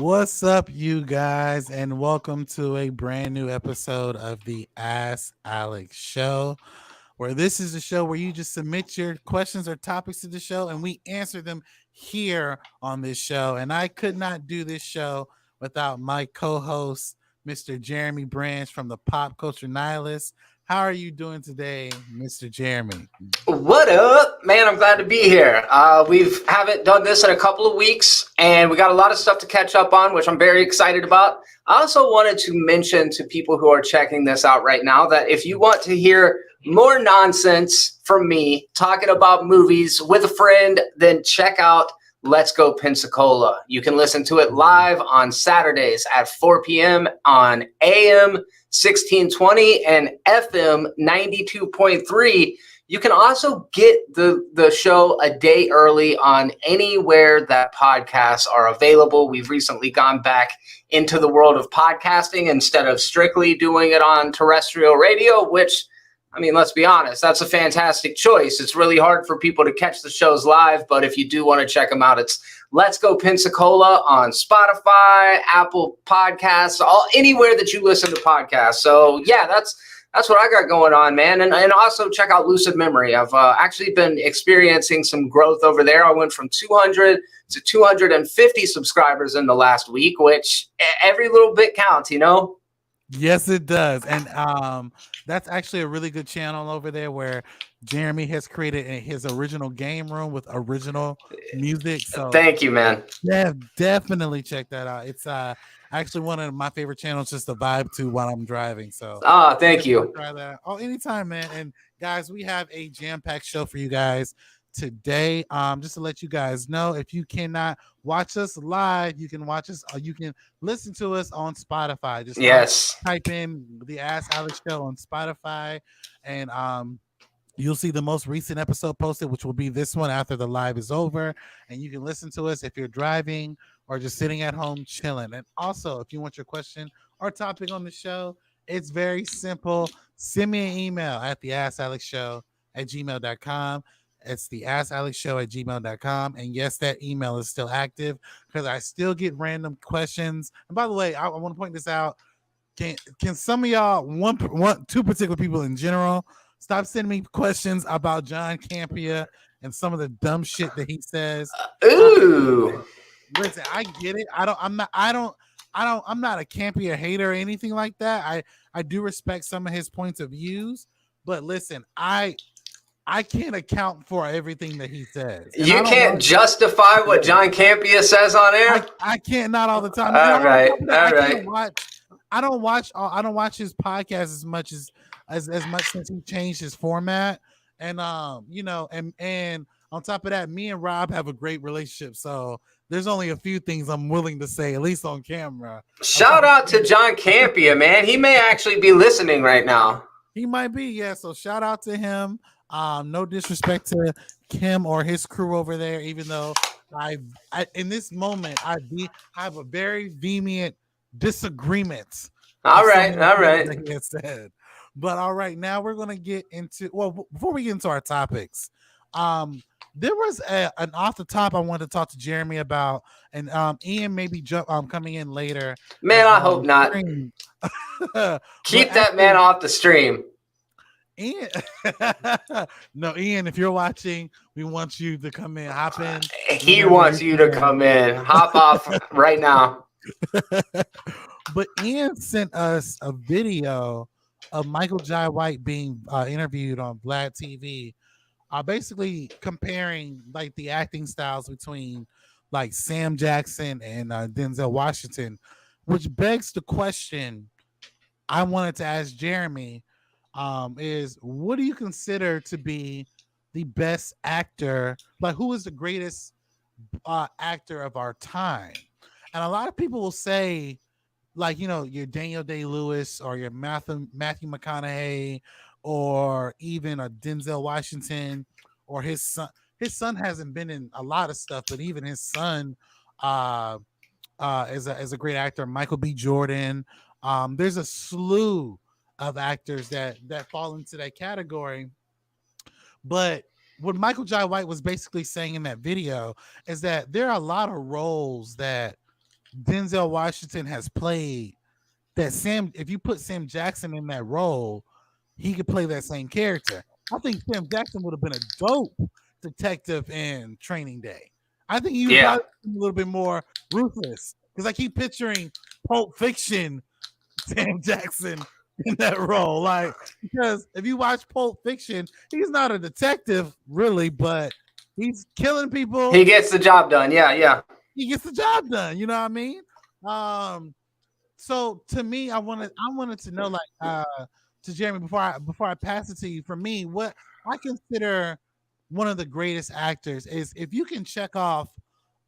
What's up, you guys, and welcome to a brand new episode of the Ask Alex Show, where this is a show where you just submit your questions or topics to the show and we answer them here on this show. And I could not do this show without my co-host, Mr. Jeremy Branch from the Pop Culture Nihilist. How are you doing today, Mr. Jeremy? What up, man? I'm glad to be here. We haven't done this in a couple of weeks, and we got a lot of stuff to catch up on, which I'm very excited about. I also wanted to mention to people who are checking this out right now that if you want to hear more nonsense from me talking about movies with a friend, then check out Let's Go Pensacola. You can listen to it live on Saturdays at 4 p.m. on AM 1620 and FM 92.3. You can also get the show a day early on anywhere that podcasts are available. We've recently gone back into the world of podcasting instead of strictly doing it on terrestrial radio, which, I mean, let's be honest, that's a fantastic choice. It's really hard for people to catch the shows live, but if you do want to check them out, it's Let's Go Pensacola on Spotify, Apple Podcasts, anywhere that you listen to podcasts. So yeah, that's what I got going on, man. And also check out Lucid Memory. I've actually been experiencing some growth over there. I went from 200 to 250 subscribers in the last week, which every little bit counts, you know? Yes, it does. And that's actually a really good channel over there where Jeremy has created his original game room with original music. So thank you, man. Yeah, definitely check that out. It's actually one of my favorite channels just to vibe to while I'm driving. So thank you. Try that. Oh, anytime, man. And guys, we have a jam-packed show for you guys today. Just to let you guys know, if you cannot watch us live, you can watch us, you can listen to us on Spotify. Just type in the Ask Alex Show on Spotify, and you'll see the most recent episode posted, which will be this one after the live is over. And you can listen to us if you're driving or just sitting at home chilling. And also, if you want your question or topic on the show, it's very simple. Send me an email at theaskalexshow@gmail.com. It's theaskalexshow@gmail.com. And yes, that email is still active because I still get random questions. And by the way, I want to point this out. Can some of y'all, two particular people in general, stop sending me questions about John Campea and some of the dumb shit that he says. Ooh. Listen, I get it. I'm not a Campea hater or anything like that. I do respect some of his points of views, but listen, I can't account for everything that he says. And you can't justify what John Campea says on air? I can't, not all the time. All right. I don't watch his podcast as much since he changed his format. And and on top of that, me and Rob have a great relationship. So there's only a few things I'm willing to say, at least on camera. Shout out to John Campea, man. He may actually be listening right now. He might be, yeah. So shout out to him. No disrespect to Kim or his crew over there, even though I in this moment I have a very vehement disagreement. All right. That he has said. But all right, now we're gonna get into before we get into our topics. There was an off the top I wanted to talk to Jeremy about, and Ian may be coming in later. Man, I hope not. Keep that man off the stream. Ian, no, Ian, if you're watching, we want you to come in, hop in. He wants you to come in, hop off right now. But Ian sent us a video of Michael Jai White being interviewed on Vlad TV, basically comparing like the acting styles between like Sam Jackson and Denzel Washington, which begs the question I wanted to ask Jeremy. Is what do you consider to be the best actor? Like, who is the greatest actor of our time? And a lot of people will say, like, your Daniel Day-Lewis or your Matthew McConaughey or even a Denzel Washington or his son. His son hasn't been in a lot of stuff, but even his son is a great actor. Michael B. Jordan. There's a slew of actors that fall into that category. But what Michael Jai White was basically saying in that video is that there are a lot of roles that Denzel Washington has played that Sam. If you put Sam Jackson in that role, he could play that same character. I think Sam Jackson would have been a dope detective in Training Day. I think he would Yeah. probably be a little bit more ruthless because I keep picturing Pulp Fiction Sam Jackson in that role. Like, because if you watch Pulp Fiction, he's not a detective really, but he's killing people. He gets the job done. Yeah, yeah. He gets the job done. You know what I mean? So to me, I wanted to know, like, to Jeremy, before I pass it to you, for me, what I consider one of the greatest actors is if you can check off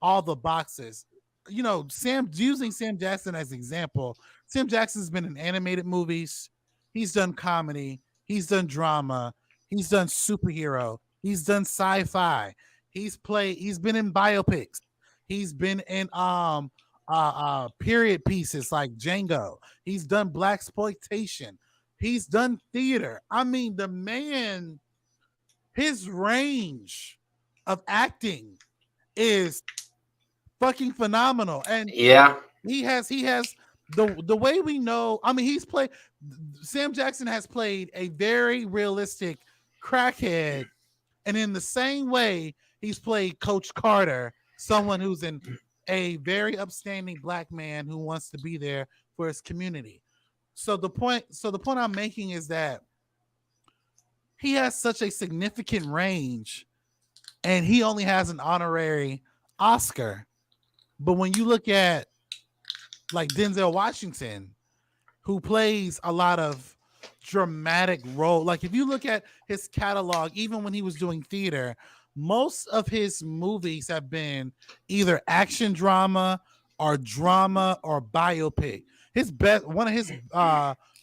all the boxes. Sam, using Sam Jackson as example, Sam Jackson's been in animated movies, he's done comedy, he's done drama, he's done superhero, he's done sci-fi, he's been in biopics, he's been in period pieces like Django, he's done black exploitation, he's done theater. I mean, the man, his range of acting is fucking phenomenal. And Yeah. he has the way we know. I mean, Sam Jackson has played a very realistic crackhead, and in the same way, he's played Coach Carter, someone who's a very upstanding black man who wants to be there for his community. So the point I'm making is that he has such a significant range, and he only has an honorary Oscar. But when you look at like Denzel Washington, who plays a lot of dramatic role, like if you look at his catalog, even when he was doing theater, most of his movies have been either action drama or biopic. One of his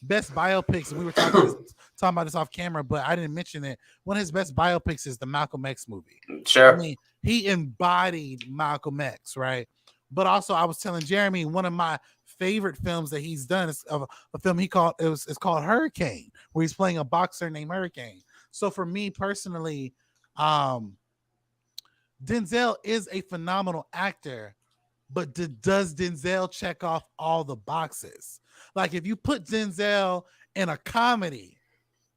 best biopics, and we were talking about this off camera, but I didn't mention it. One of his best biopics is the Malcolm X movie. I Sure. mean, he embodied Malcolm X, right? But also, I was telling Jeremy, one of my favorite films that he's done is a film it's called Hurricane, where he's playing a boxer named Hurricane. So for me personally, Denzel is a phenomenal actor, but does Denzel check off all the boxes? Like if you put Denzel in a comedy,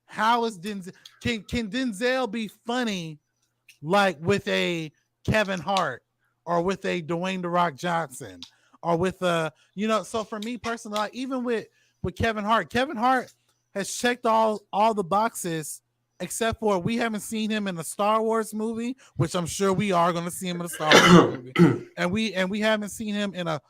how is Denzel? Can Denzel be funny like with a Kevin Hart or with a Dwayne The Rock Johnson or with so for me personally, like even with Kevin Hart has checked all the boxes except for we haven't seen him in a Star Wars movie, which I'm sure we are going to see him in a Star Wars movie, and we haven't seen him in a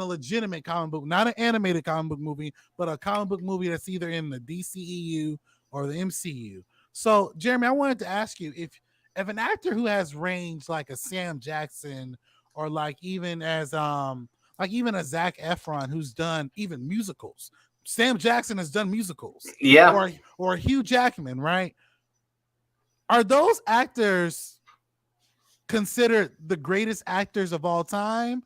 legitimate comic book, not an animated comic book movie, but a comic book movie that's either in the DCEU or the MCU. So, Jeremy, I wanted to ask you if an actor who has range like a Sam Jackson or like even a Zac Efron who's done even musicals. Sam Jackson has done musicals. Yeah. Or Hugh Jackman, right? Are those actors considered the greatest actors of all time?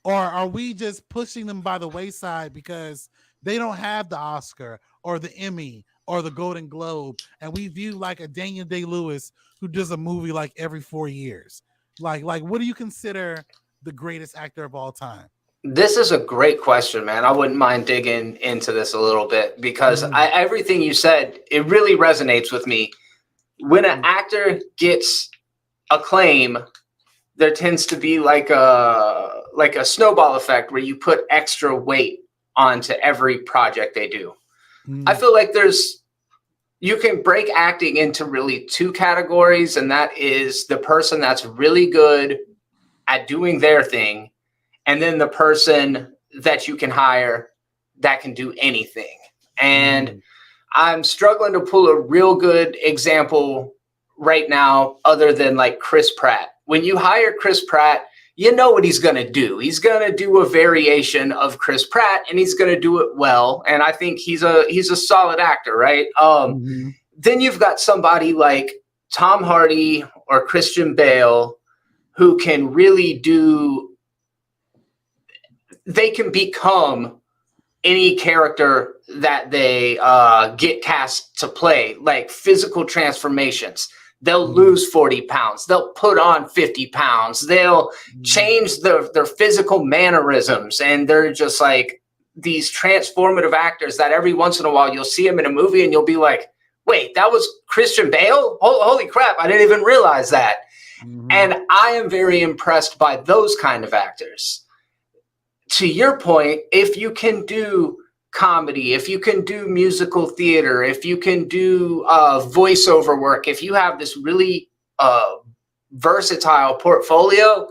Or are we just pushing them by the wayside because they don't have the Oscar or the Emmy or the Golden Globe, and we view like a Daniel Day-Lewis who does a movie like every 4 years? Like what do you consider the greatest actor of all time? This is a great question, man. I wouldn't mind digging into this a little bit because everything you said, it really resonates with me. When an actor gets acclaim, there tends to be like a snowball effect where you put extra weight onto every project they do. I feel like you can break acting into really two categories, and that is the person that's really good at doing their thing, and then the person that you can hire that can do anything. And I'm struggling to pull a real good example right now other than like Chris Pratt. When you hire Chris Pratt, you know what he's going to do. He's going to do a variation of Chris Pratt, and he's going to do it well. And I think he's a solid actor, right? Then you've got somebody like Tom Hardy or Christian Bale who can really they can become any character that they get cast to play, like physical transformations. They'll lose 40 pounds. They'll put on 50 pounds. They'll change their physical mannerisms. And they're just like these transformative actors that every once in a while you'll see them in a movie and you'll be like, wait, that was Christian Bale? Holy crap, I didn't even realize that. And I am very impressed by those kind of actors. To your point, if you can do comedy, if you can do musical theater, if you can do voiceover work, if you have this really versatile portfolio,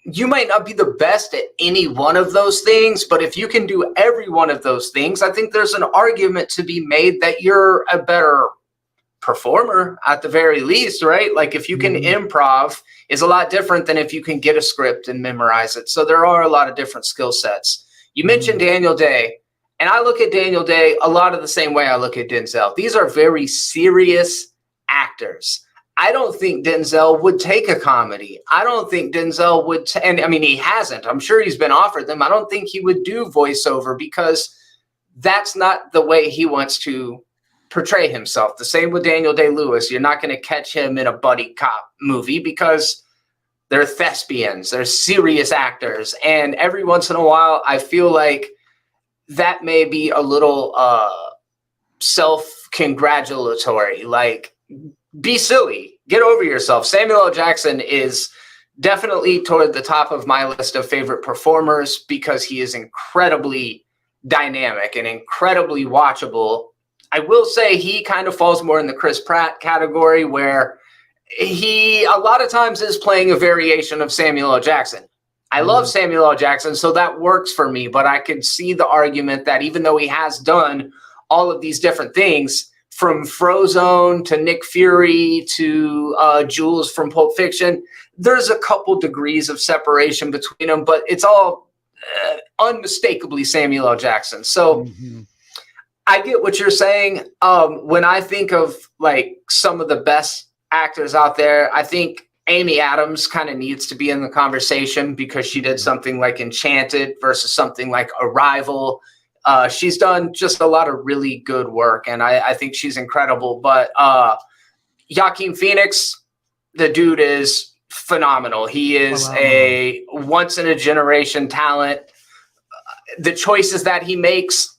you might not be the best at any one of those things, but if you can do every one of those things, I think there's an argument to be made that you're a better performer at the very least, right? Like if you can improv is a lot different than if you can get a script and memorize it. So there are a lot of different skill sets. You mentioned Daniel Day, and I look at Daniel Day a lot of the same way I look at Denzel. These are very serious actors. I don't think Denzel would take a comedy. I don't think Denzel would, and I mean, he hasn't. I'm sure he's been offered them. I don't think he would do voiceover because that's not the way he wants to portray himself. The same with Daniel Day-Lewis. You're not going to catch him in a buddy cop movie because they're thespians. They're serious actors. And every once in a while, I feel like that may be a little self-congratulatory. Like, be silly. Get over yourself. Samuel L. Jackson is definitely toward the top of my list of favorite performers because he is incredibly dynamic and incredibly watchable. I will say he kind of falls more in the Chris Pratt category where he a lot of times is playing a variation of Samuel L. Jackson. I love Samuel L. Jackson, so that works for me, but I could see the argument that even though he has done all of these different things, from Frozone to Nick Fury to Jules from Pulp Fiction, there's a couple degrees of separation between them, but it's all unmistakably Samuel L. Jackson. So I get what you're saying. When I think of like some of the best actors out there, I think Amy Adams kind of needs to be in the conversation because she did something like Enchanted versus something like Arrival. She's done just a lot of really good work, and I think she's incredible. But Joaquin Phoenix, the dude is phenomenal. He is a once-in-a-generation talent. The choices that he makes,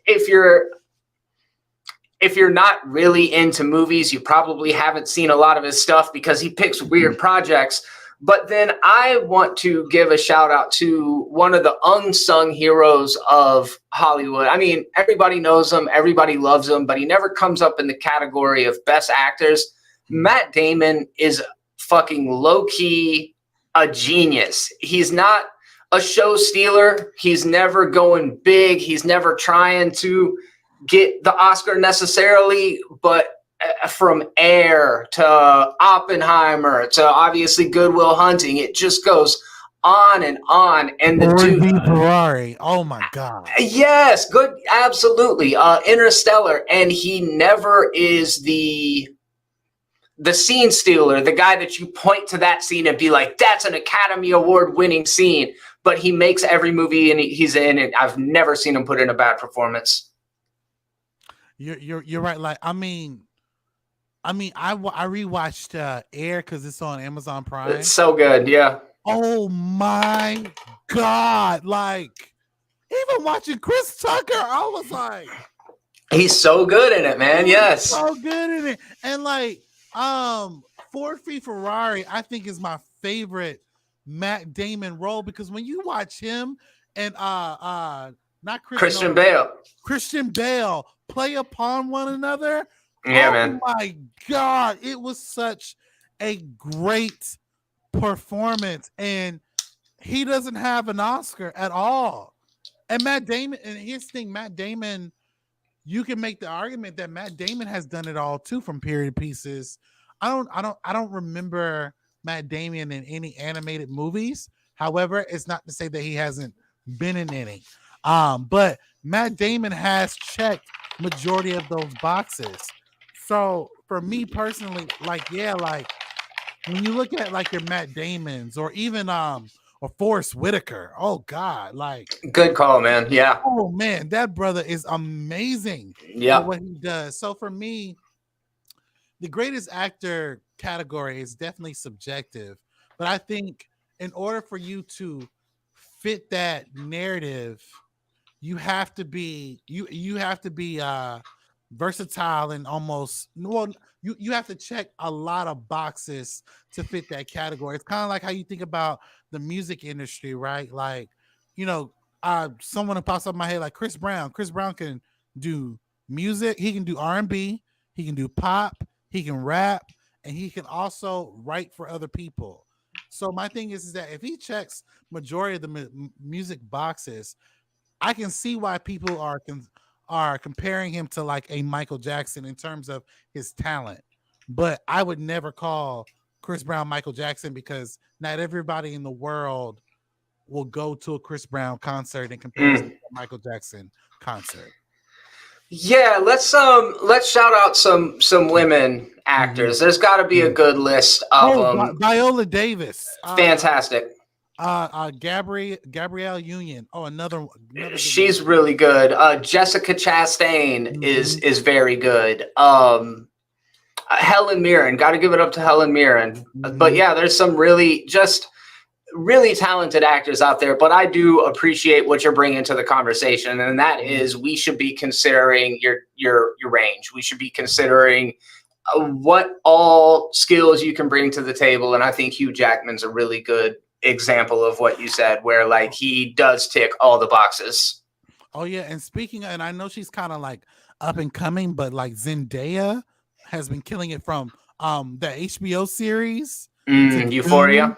if you're not really into movies, you probably haven't seen a lot of his stuff because he picks weird projects. But then I want to give a shout out to one of the unsung heroes of Hollywood. I mean, everybody knows him, everybody loves him, but he never comes up in the category of best actors. Matt Damon is fucking low-key a genius. He's not a show stealer. He's never going big. He's never trying to get the Oscar necessarily, but from Air to Oppenheimer to obviously Good Will Hunting, it just goes on and on. And the dude, Ferrari, oh my god, yes, good, absolutely. Interstellar, and he never is the scene stealer, the guy that you point to that scene and be like, that's an Academy Award winning scene. But he makes every movie and he's in it. I've never seen him put in a bad performance. You're right. Like, I mean, I rewatched Air because it's on Amazon Prime. It's so good, yeah. Oh my god! Like, even watching Chris Tucker, I was like, he's so good in it, man. Yes, so good in it. And like, Ford v Ferrari, I think is my favorite Matt Damon role because when you watch him and not Christian Bale play upon one another. Yeah, man. Oh my god, it was such a great performance, and he doesn't have an Oscar at all. And Matt Damon, and here's the thing, Matt Damon, you can make the argument that Matt Damon has done it all too from period pieces. I don't remember Matt Damon in any animated movies. However, it's not to say that he hasn't been in any. But Matt Damon has checked majority of those boxes. So for me personally, like, yeah, like when you look at like your Matt Damons or even or Forrest Whitaker, oh god, like good call, man. Yeah. Oh man, that brother is amazing. Yeah. What he does. So for me, the greatest actor category is definitely subjective, but I think in order for you to fit that narrative, you have to be versatile and almost well you have to check a lot of boxes to fit that category. It's kind of like how you think about the music industry, right? Like, you know, someone that pops up in my head like Chris Brown can do music, he can do R&B, he can do pop, he can rap, and he can also write for other people. So my thing is that if he checks majority of the music boxes, I can see why people are comparing him to like a Michael Jackson in terms of his talent. But I would never call Chris Brown Michael Jackson because not everybody in the world will go to a Chris Brown concert in comparison to a Michael Jackson concert. Yeah, let's shout out some women Mm-hmm. actors. There's got to be a good list of Oh, them. Viola Davis, Fantastic. Gabrielle Union. Oh, another good one. She's really good. Jessica Chastain Mm-hmm. is very good. Helen Mirren, got to give it up to Helen Mirren. But Mm-hmm. yeah, there's some really talented actors out there. But I do appreciate what you're bringing to the conversation, and that is we should be considering your range. We should be considering what all skills you can bring to the table, and I think Hugh Jackman's a really good example of what you said, where like he does tick all the boxes. Oh yeah, and speaking, and I know she's kind of like up and coming, but like Zendaya has been killing it from the HBO series to Doom. Euphoria. Yeah,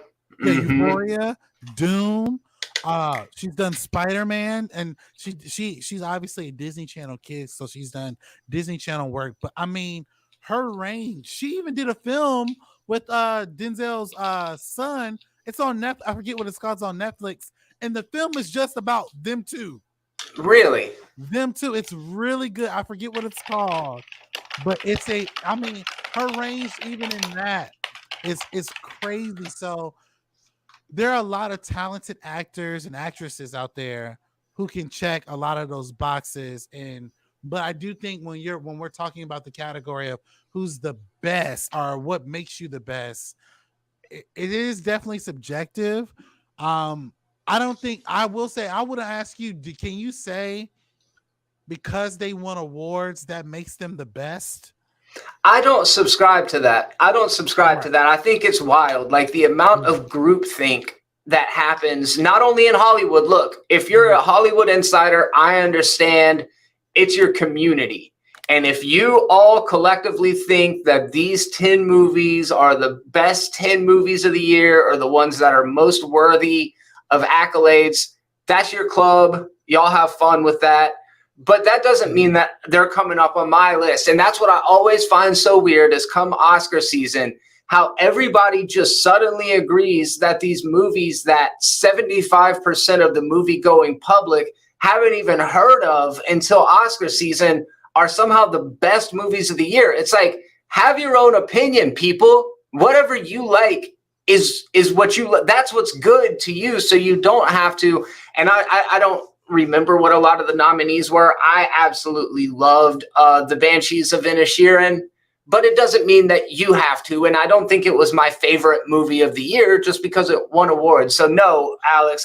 Mm-hmm. Euphoria, Doom. She's done Spider-Man, and she's obviously a Disney Channel kid, so she's done Disney Channel work. But I mean, her range. She even did a film with Denzel's son. It's on Netflix. I forget what it's called. It's on Netflix, and the film is just about them two. Really? Them two. It's really good. I forget what it's called, but it's a. I mean, her range even in that is crazy. So there are a lot of talented actors and actresses out there who can check a lot of those boxes. And but I do think when we're talking about the category of who's the best or what makes you the best, it is definitely subjective. I don't think I will say I would ask you, can you say because they won awards that makes them the best? I don't subscribe to that. I don't subscribe to Right. that. I think it's wild. Like the amount of groupthink that happens, not only in Hollywood. Look, if you're a Hollywood insider, I understand it's your community. And if you all collectively think that these 10 movies are the best 10 movies of the year or the ones that are most worthy of accolades, that's your club. Y'all have fun with that. But that doesn't mean that they're coming up on my list. And that's what I always find so weird is come Oscar season, how everybody just suddenly agrees that these movies that 75% of the movie going public haven't even heard of until Oscar season are somehow the best movies of the year. It's like, have your own opinion, people. Whatever you like is what you that's what's good to you. So you don't have to, and I don't remember what a lot of the nominees were. I absolutely loved the Banshees of Inisherin, but it doesn't mean that you have to. And I don't think it was my favorite movie of the year just because it won awards. So no, Alex,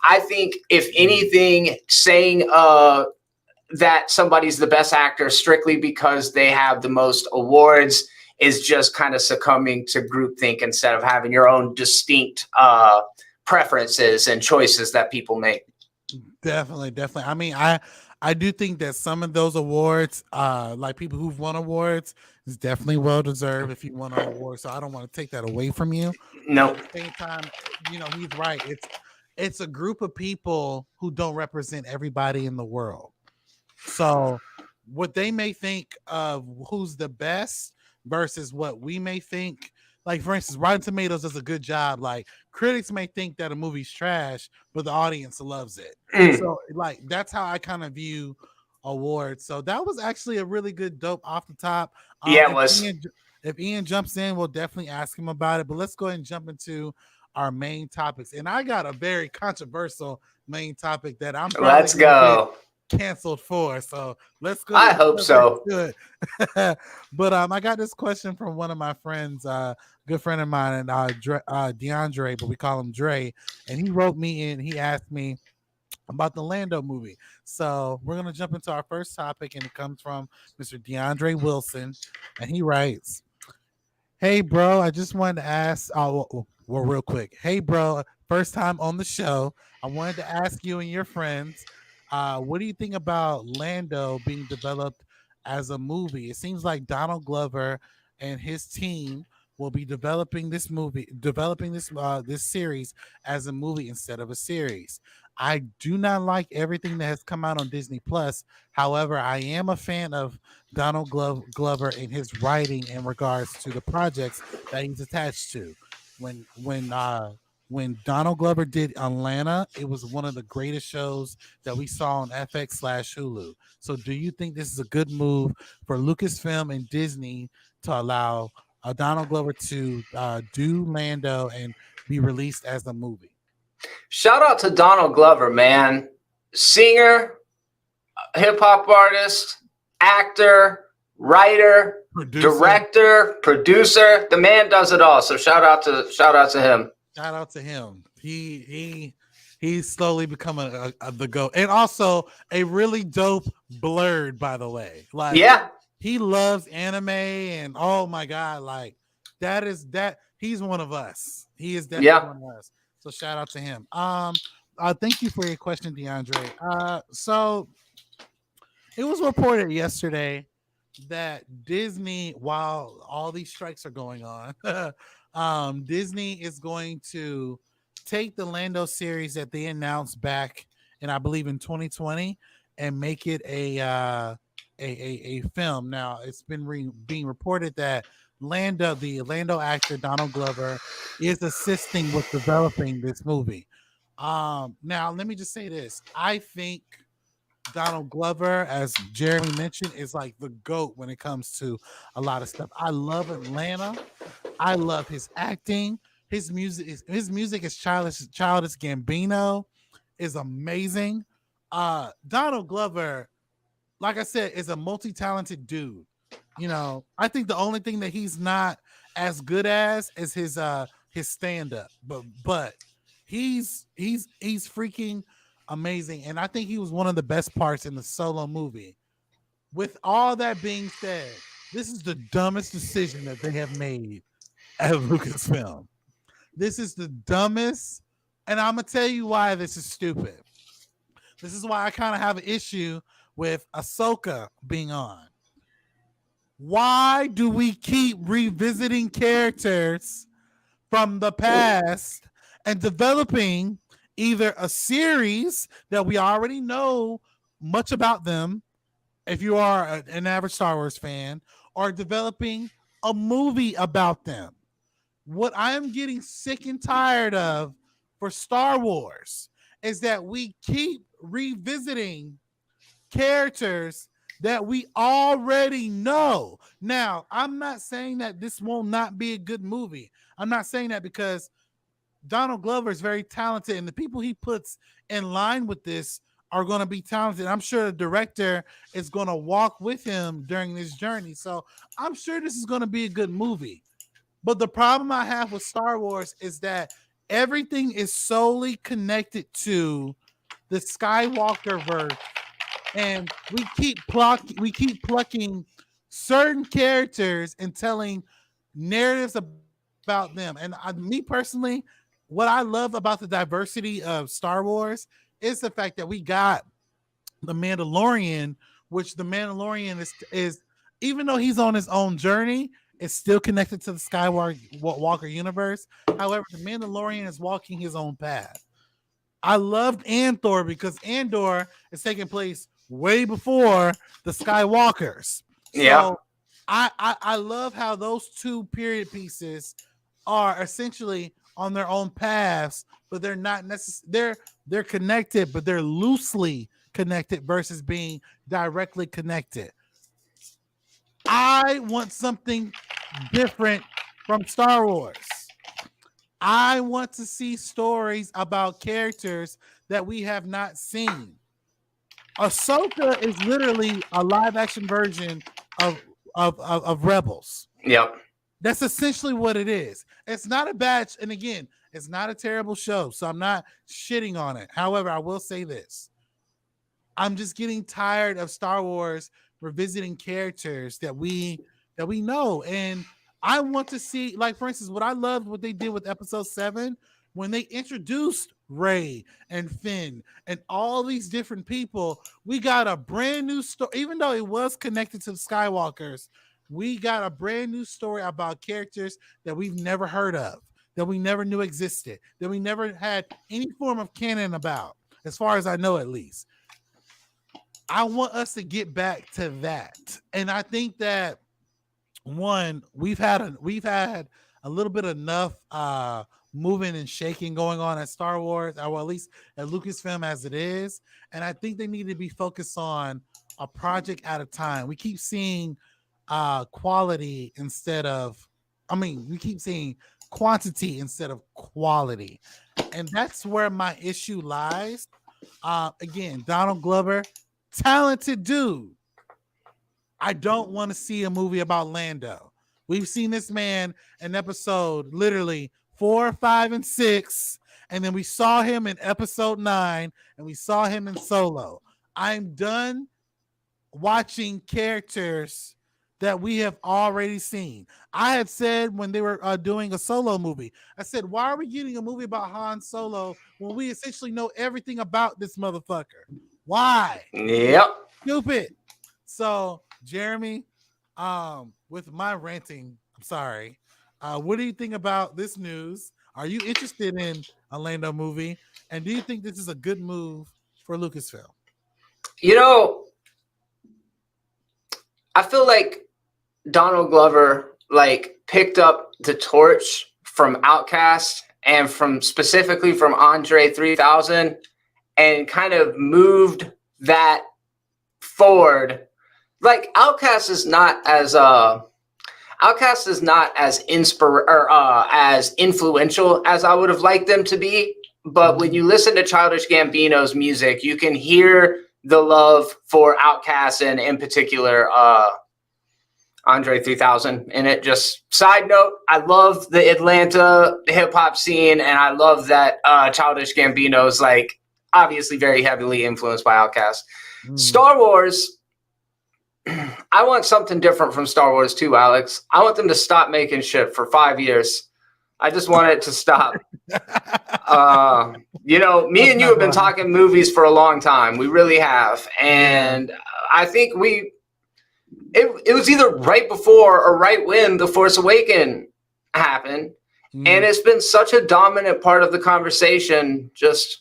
I think if anything, saying that somebody's the best actor strictly because they have the most awards is just kind of succumbing to groupthink instead of having your own distinct preferences and choices that people make. Definitely. I mean, I do think that some of those awards, like people who've won awards, is definitely well deserved if you won an award. So I don't want to take that away from you. No. At the same time, he's right. It's a group of people who don't represent everybody in the world. So what they may think of who's the best versus what we may think. Like, for instance, Rotten Tomatoes does a good job. Like, critics may think that a movie's trash, but the audience loves it. So, like, that's how I kind of view awards. So that was actually a really good dope off the top. Yeah, it was. If Ian jumps in, we'll definitely ask him about it. But let's go ahead and jump into our main topics. And I got a very controversial main topic that I'm probably Let's go. canceled for. So I let's hope go right so. to it. But I got this question from one of my friends, good friend of mine, and DeAndre, but we call him Dre, and he wrote me in. He asked me about the Lando movie. So we're gonna jump into our first topic, and it comes from Mr. DeAndre Wilson, and he writes, "Hey, bro, I just wanted to ask. Well, real quick. Hey, bro, first time on the show. I wanted to ask you and your friends, what do you think about Lando being developed as a movie? It seems like Donald Glover and his team will be developing this series as a movie instead of a series. I do not like everything that has come out on Disney Plus. However, I am a fan of Glover in his writing in regards to the projects that he's attached to. When Donald Glover did Atlanta, it was one of the greatest shows that we saw on FX / Hulu. So, do you think this is a good move for Lucasfilm and Disney to allow Donald Glover to do Lando and be released as a movie? Shout out to Donald Glover, man. Singer, hip hop artist, actor, writer, Producer. director, producer. The man does it all. So shout out to him. Shout out to him. He's slowly becoming the GOAT. And also a really dope Blurred, by the way. Like Yeah. he loves anime and oh my god, like that he's one of us. He is definitely Yeah. one of us. So shout out to him. Thank you for your question, DeAndre. So it was reported yesterday that Disney, while all these strikes are going on, Disney is going to take the Lando series that they announced back in, I believe, in 2020, and make it a film. Now, it's been being reported that the Lando actor Donald Glover, is assisting with developing this movie. Now let me just say this: I think Donald Glover, as Jeremy mentioned, is like the GOAT when it comes to a lot of stuff. I love Atlanta. I love his acting. His music is childish Gambino is amazing. Donald Glover, like I said, is a multi-talented dude. I think the only thing that he's not as good as is his stand-up. But he's freaking amazing. And I think he was one of the best parts in the Solo movie. With all that being said, this is the dumbest decision that they have made at Lucasfilm. This is the dumbest, and I'm gonna tell you why this is stupid. This is why I kind of have an issue with Ahsoka being on. Why do we keep revisiting characters from the past and developing either a series that we already know much about them, if you are an average Star Wars fan, or developing a movie about them? What I am getting sick and tired of for Star Wars is that we keep revisiting characters that we already know. Now, I'm not saying that this will not be a good movie. I'm not saying that because Donald Glover is very talented, and the people he puts in line with this are going to be talented. I'm sure the director is going to walk with him during this journey. So I'm sure this is going to be a good movie. But the problem I have with Star Wars is that everything is solely connected to the Skywalker verse, and we keep plucking certain characters and telling narratives about them. And me personally, what I love about the diversity of Star Wars is the fact that we got the Mandalorian, which the Mandalorian is even though he's on his own journey, it's still connected to the Skywalker universe. However, the Mandalorian is walking his own path. I loved Andor because Andor is taking place way before the Skywalkers. Yeah. So I love how those two period pieces are essentially on their own paths, but they're not necessarily they're connected, but they're loosely connected versus being directly connected. I want something different from Star Wars. I want to see stories about characters that we have not seen. Ahsoka is literally a live action version of of Rebels. Yep. That's essentially what it is. It's not a bad, and again, it's not a terrible show, so I'm not shitting on it. However, I will say this: I'm just getting tired of Star Wars revisiting characters that we know, and I want to see, like for instance, what I loved what they did with Episode 7 when they introduced Rey and Finn and all these different people. We got a brand new story, even though it was connected to the Skywalkers. We got a brand new story about characters that we've never heard of, that we never knew existed, that we never had any form of canon about, as far as I know, at least. I want us to get back to that. And I think that one, we've had a little bit enough moving and shaking going on at Star Wars, or at least at Lucasfilm as it is. And I think they need to be focused on a project at a time. We keep seeing quality instead of, we keep seeing quantity instead of quality. And that's where my issue lies. Again, Donald Glover, talented dude. I don't want to see a movie about Lando. We've seen this man in episode literally 4, 5, and 6, and then we saw him in episode 9, and we saw him in Solo. I'm done watching characters that we have already seen. I had said when they were doing a Solo movie, I said, why are we getting a movie about Han Solo when we essentially know everything about this motherfucker? Why? Yep. Stupid. So, Jeremy, with my ranting, I'm sorry. What do you think about this news? Are you interested in a Lando movie? And do you think this is a good move for Lucasfilm? You know, I feel like Donald Glover picked up the torch from Outkast and specifically from Andre 3000 and kind of moved that forward. Like Outkast is not as as influential as I would have liked them to be. But when you listen to Childish Gambino's music, you can hear the love for Outkast and in particular Andre 3000 in it. Just side note, I love the Atlanta hip hop scene, and I love that Childish Gambino's obviously very heavily influenced by Outkast. Star Wars, I want something different from Star Wars too, Alex. I want them to stop making shit for 5 years. I just want it to stop. Me and you have been talking movies for a long time. We really have. And I think it was either right before or right when The Force Awakens happened. And it's been such a dominant part of the conversation just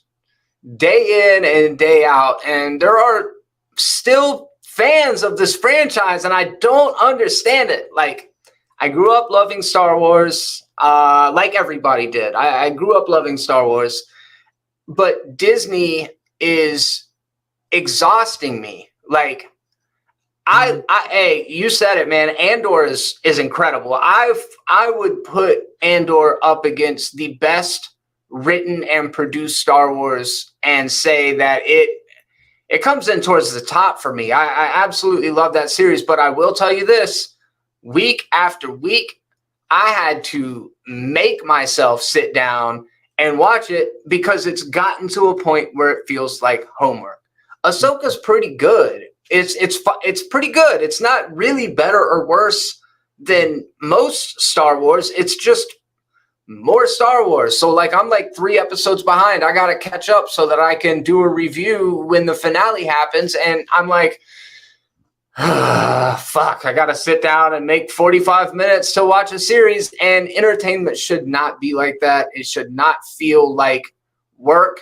day in and day out. And there are still fans of this franchise, and I don't understand it. I grew up loving Star Wars, like everybody did. I grew up loving Star Wars, but Disney is exhausting me. Hey, you said it, man. Andor is incredible. I would put Andor up against the best written and produced Star Wars and say that it comes in towards the top for me. I absolutely love that series, but I will tell you this, week after week, I had to make myself sit down and watch it because it's gotten to a point where it feels like homework. Ahsoka's pretty good. It's pretty good. It's not really better or worse than most Star Wars. It's just more Star Wars. So I'm 3 episodes behind. I got to catch up so that I can do a review when the finale happens. And I'm fuck, I got to sit down and make 45 minutes to watch a series. And entertainment should not be like that. It should not feel like work.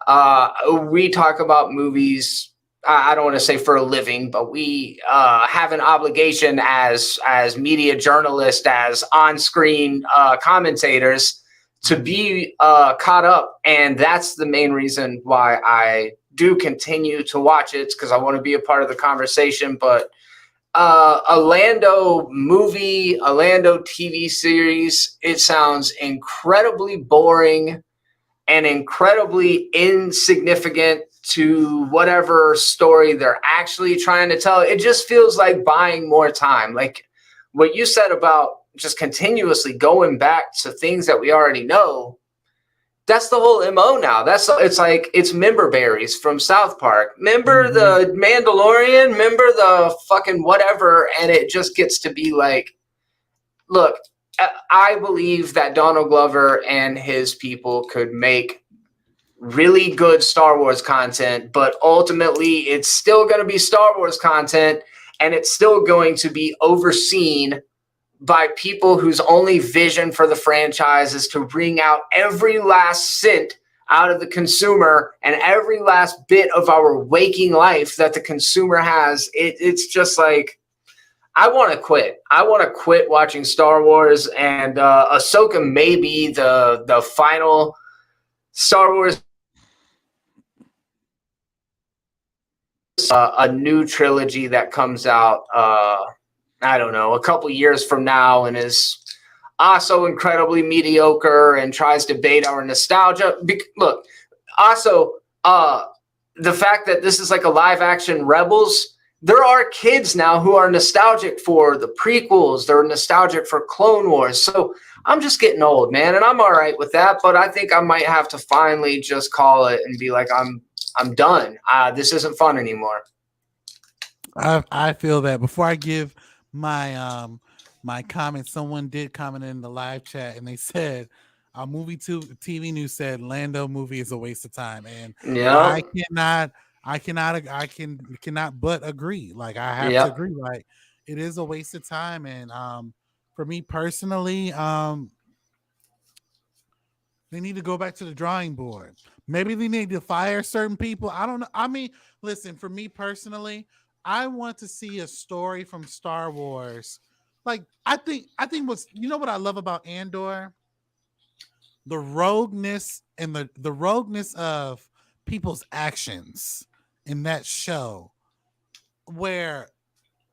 We talk about movies, I don't want to say for a living, but we have an obligation as media journalists, as on-screen commentators, to be caught up. And that's the main reason why I do continue to watch it, because I want to be a part of the conversation. But a Lando movie, a Lando TV series, it sounds incredibly boring and incredibly insignificant to whatever story they're actually trying to tell. It just feels like buying more time. Like what you said about just continuously going back to things that we already know. That's the whole MO now. It's like it's member berries from South Park. Remember the Mandalorian? Remember the fucking whatever? And it just gets to be like, look, I believe that Donald Glover and his people could make really good Star Wars content, but ultimately it's still going to be Star Wars content, and it's still going to be overseen by people whose only vision for the franchise is to wring out every last cent out of the consumer and every last bit of our waking life that the consumer has. It's just like, I want to quit. I want to quit watching Star Wars, and Ahsoka may be the final Star Wars. A new trilogy that comes out, I don't know, a couple years from now, and is also incredibly mediocre and tries to bait our nostalgia. Look, also, the fact that this is like a live action Rebels, there are kids now who are nostalgic for the prequels. They're nostalgic for Clone Wars. So I'm just getting old, man, and I'm all right with that. But I think I might have to finally just call it and be like, I'm done. This isn't fun anymore. I feel that. Before I give my comment, someone did comment in the live chat and they said movie TV news said Lando movie is a waste of time, and Yeah. I cannot but agree. Like I have to agree. Like it is a waste of time, and for me personally, they need to go back to the drawing board. Maybe they need to fire certain people. I don't know. I mean, listen, for me personally, I want to see a story from Star Wars. Like I think what's, you know what I love about Andor? The rogueness and the rogueness of people's actions in that show, where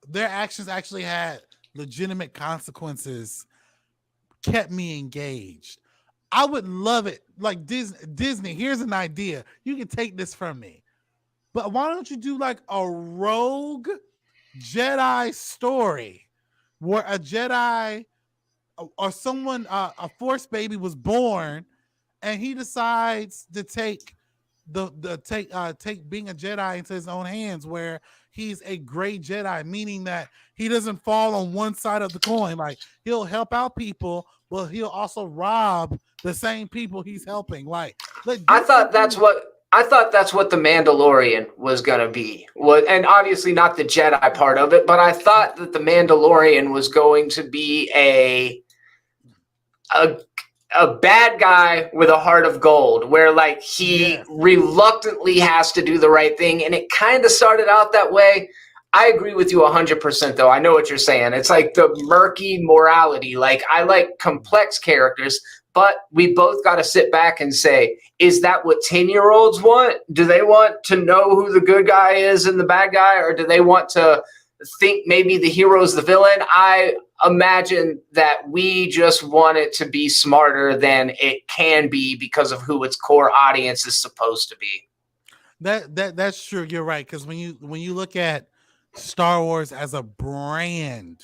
their actions actually had legitimate consequences, kept me engaged. I would love it. Like Disney, here's an idea. You can take this from me. But why don't you do like a rogue Jedi story where a Jedi or someone, a Force baby was born, and he decides to take take being a Jedi into his own hands, where he's a gray Jedi, meaning that he doesn't fall on one side of the coin. Like he'll help out people, but he'll also rob the same people he's helping. Like I thought that's what the Mandalorian was going to be. And obviously not the Jedi part of it, but I thought that the Mandalorian was going to be a bad guy with a heart of gold, where like he reluctantly has to do the right thing, and it kind of started out that way. I agree with you 100%, though. I know what you're saying. It's like the murky morality. Like, I like complex characters, but we both got to sit back and say, is that what 10-year-olds want? Do they want to know who the good guy is and the bad guy, or do they want to think maybe the hero's the villain? I imagine that we just want it to be smarter than it can be because of who its core audience is supposed to be. That's true. You're right, because when you look at Star Wars as a brand,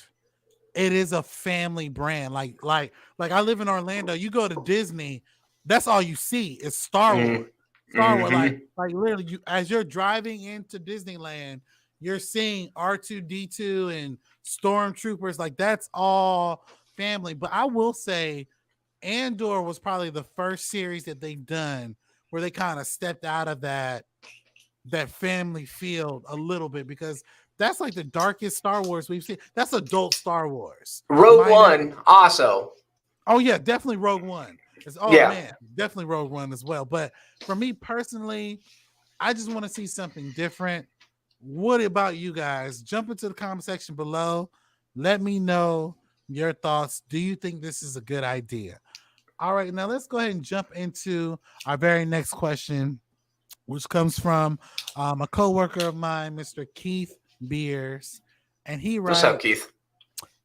it is a family brand. Like I live in Orlando. You go to Disney, that's all you see is Star Wars. Star Wars, like literally, as you're driving into Disneyland, you're seeing R2-D2 and stormtroopers. Like that's all family. But I will say, Andor was probably the first series that they've done where they kind of stepped out of that family field a little bit, because that's like the darkest Star Wars we've seen. That's adult Star Wars. Rogue One also. Oh yeah, definitely Rogue One. Man, definitely Rogue One as well. But for me personally, I just want to see something different. What about you guys? Jump into the comment section below. Let me know your thoughts. Do you think this is a good idea? All right, now let's go ahead and jump into our very next question, which comes from a coworker of mine, Mr. Keith Beers. And he writes, "What's up, Keith?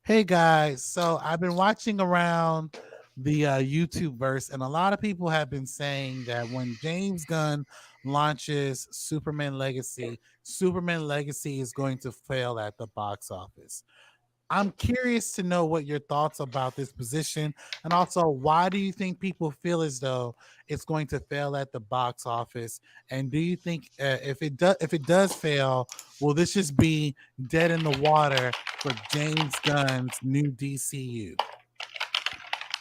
Hey guys, so I've been watching around the YouTube verse, and a lot of people have been saying that when James Gunn launches Superman Legacy, Superman Legacy is going to fail at the box office. I'm curious to know what your thoughts about this position, and also why do you think people feel as though it's going to fail at the box office? And do you think if it does fail, will this just be dead in the water for James Gunn's new DCU?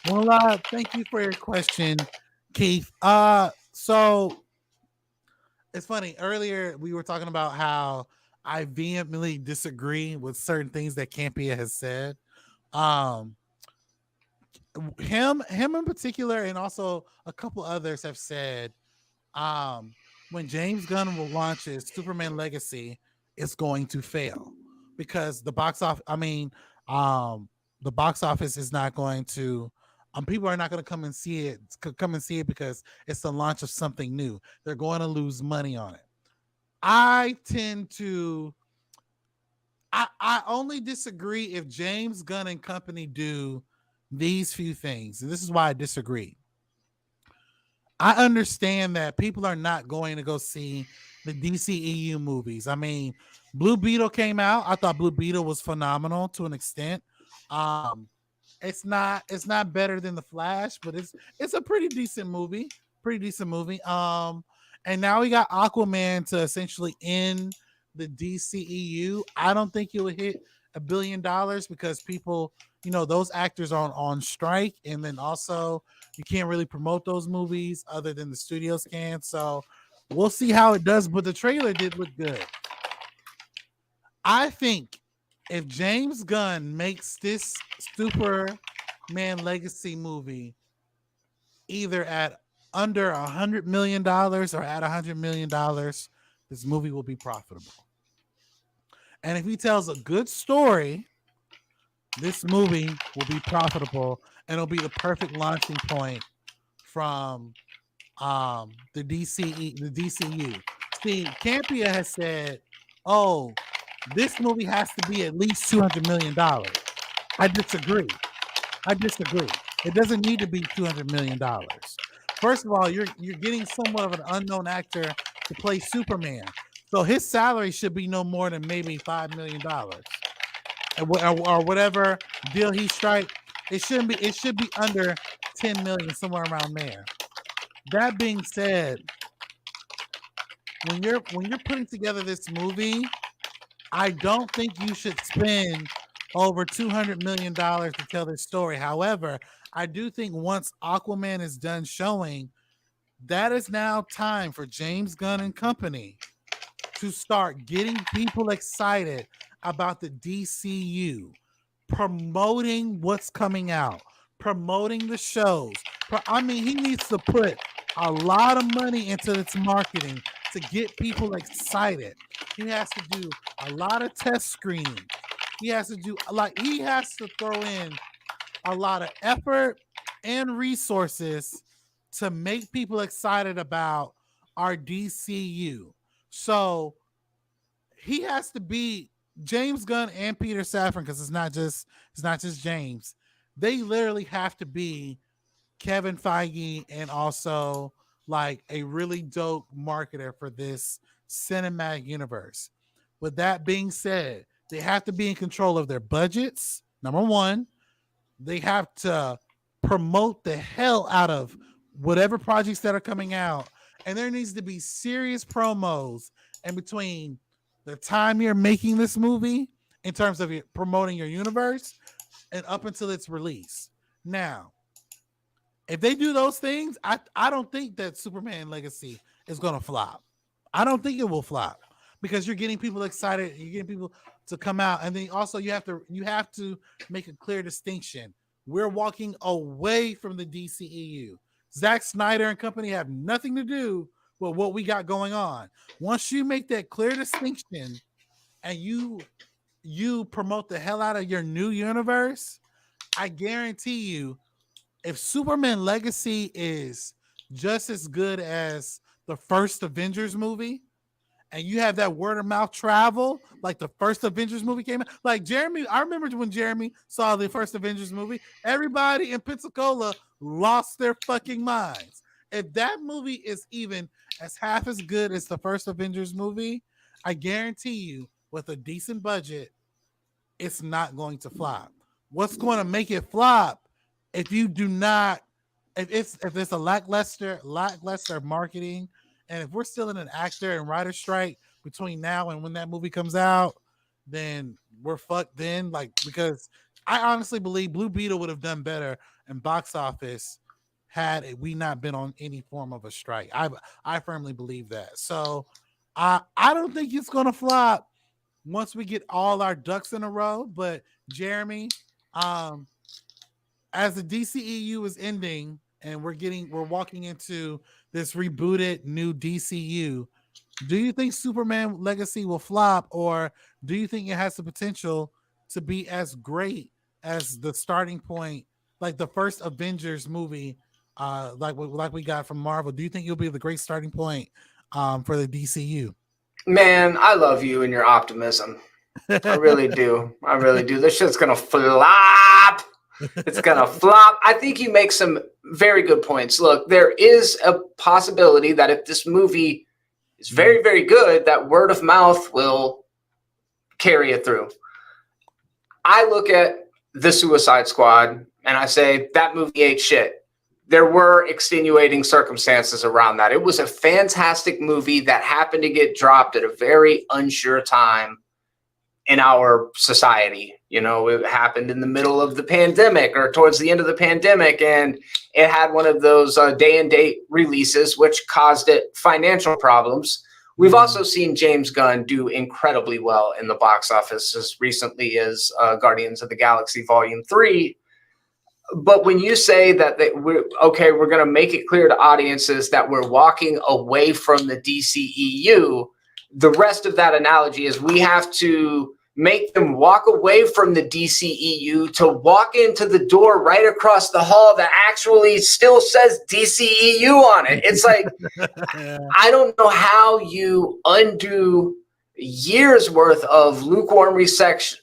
Well, thank you for your question, Keith. So it's funny. Earlier we were talking about how I vehemently disagree with certain things that Campia has said. Um, him in particular, and also a couple others have said, um, when James Gunn will launch his Superman Legacy, it's going to fail because the box office. Um, the box office is not going to. People are not going to come and see it. Come and see it because it's the launch of something new. They're going to lose money on it. I tend to. I only disagree if James Gunn and company do these few things, and this is why I disagree. I understand that people are not going to go see the DCEU movies. I mean, Blue Beetle came out. I thought Blue Beetle was phenomenal to an extent. Um, it's not better than the Flash, but it's a pretty decent movie. Pretty decent movie. And now we got Aquaman to essentially end the DCEU. I don't think it will hit $1 billion because people, those actors are on strike, and then also you can't really promote those movies other than the studios can. So we'll see how it does. But the trailer did look good. I think if James Gunn makes this Superman Legacy movie either at under $100 million or at $100 million, this movie will be profitable. And if he tells a good story, this movie will be profitable and it'll be the perfect launching point from the DCU. See, Campia has said, "Oh, this movie has to be at least $200 million." I disagree. I disagree. It doesn't need to be $200 million. First of all, you're getting somewhat of an unknown actor to play Superman, so his salary should be no more than maybe $5 million, or whatever deal he strike. It shouldn't be. It should be under 10 million, somewhere around there. That being said, when you're putting together this movie, I don't think you should spend over $200 million to tell this story. However, I do think once Aquaman is done showing, that is now time for James Gunn and company to start getting people excited about the DCU, promoting what's coming out, promoting the shows. I mean, he needs to put a lot of money into its marketing to get people excited. He has to do a lot of test screening. He has to throw in a lot of effort and resources to make people excited about our DCU. So he has to be James Gunn and Peter Safran, because it's not just James. They literally have to be Kevin Feige and also like a really dope marketer for this cinematic universe. With that being said, they have to be in control of their budgets. Number one, they have to promote the hell out of whatever projects that are coming out. And there needs to be serious promos in between the time you're making this movie in terms of promoting your universe and up until its release. Now, if they do those things, I don't think that Superman Legacy is going to flop. I don't think it will flop because you're getting people excited. You're getting people to come out, and then also you have to make a clear distinction. We're walking away from the DCEU. Zack Snyder and company have nothing to do with what we got going on. Once you make that clear distinction and you promote the hell out of your new universe, I guarantee you, if Superman Legacy is just as good as the first Avengers movie, and you have that word of mouth travel, like the first Avengers movie came out. Like Jeremy, I remember when Jeremy saw the first Avengers movie, everybody in Pensacola lost their fucking minds. If that movie is even as half as good as the first Avengers movie, I guarantee you, with a decent budget, it's not going to flop. What's going to make it flop if you do not if it's a lackluster marketing, and if we're still in an actor and writer strike between now and when that movie comes out, then we're fucked then. Like, because I honestly believe Blue Beetle would have done better in box office had we not been on any form of a strike. I firmly believe that. So I don't think it's gonna flop once we get all our ducks in a row. But Jeremy, um, as the DCEU is ending and we're walking into this rebooted new DCU, do you think Superman Legacy will flop, or do you think it has the potential to be as great as the starting point, like the first Avengers movie, like we got from Marvel? Do you think it'll be the great starting point for the DCU? Man, I love you and your optimism. I really do. I really do. This shit's gonna flop. It's gonna flop. I think you make some very good points. Look, there is a possibility that if this movie is very, very good, that word of mouth will carry it through. I look at the Suicide Squad and I say that movie ain't shit. There were extenuating circumstances around that. It was a fantastic movie that happened to get dropped at a very unsure time in our society. You know, it happened in the middle of the pandemic or towards the end of the pandemic, and it had one of those day and date releases, which caused it financial problems. We've also seen James Gunn do incredibly well in the box office as recently as Guardians of the Galaxy Volume 3. But when you say that we're going to make it clear to audiences that we're walking away from the DCEU, the rest of that analogy is we have to make them walk away from the DCEU to walk into the door right across the hall that actually still says DCEU on it. It's like, I don't know how you undo years worth of lukewarm reception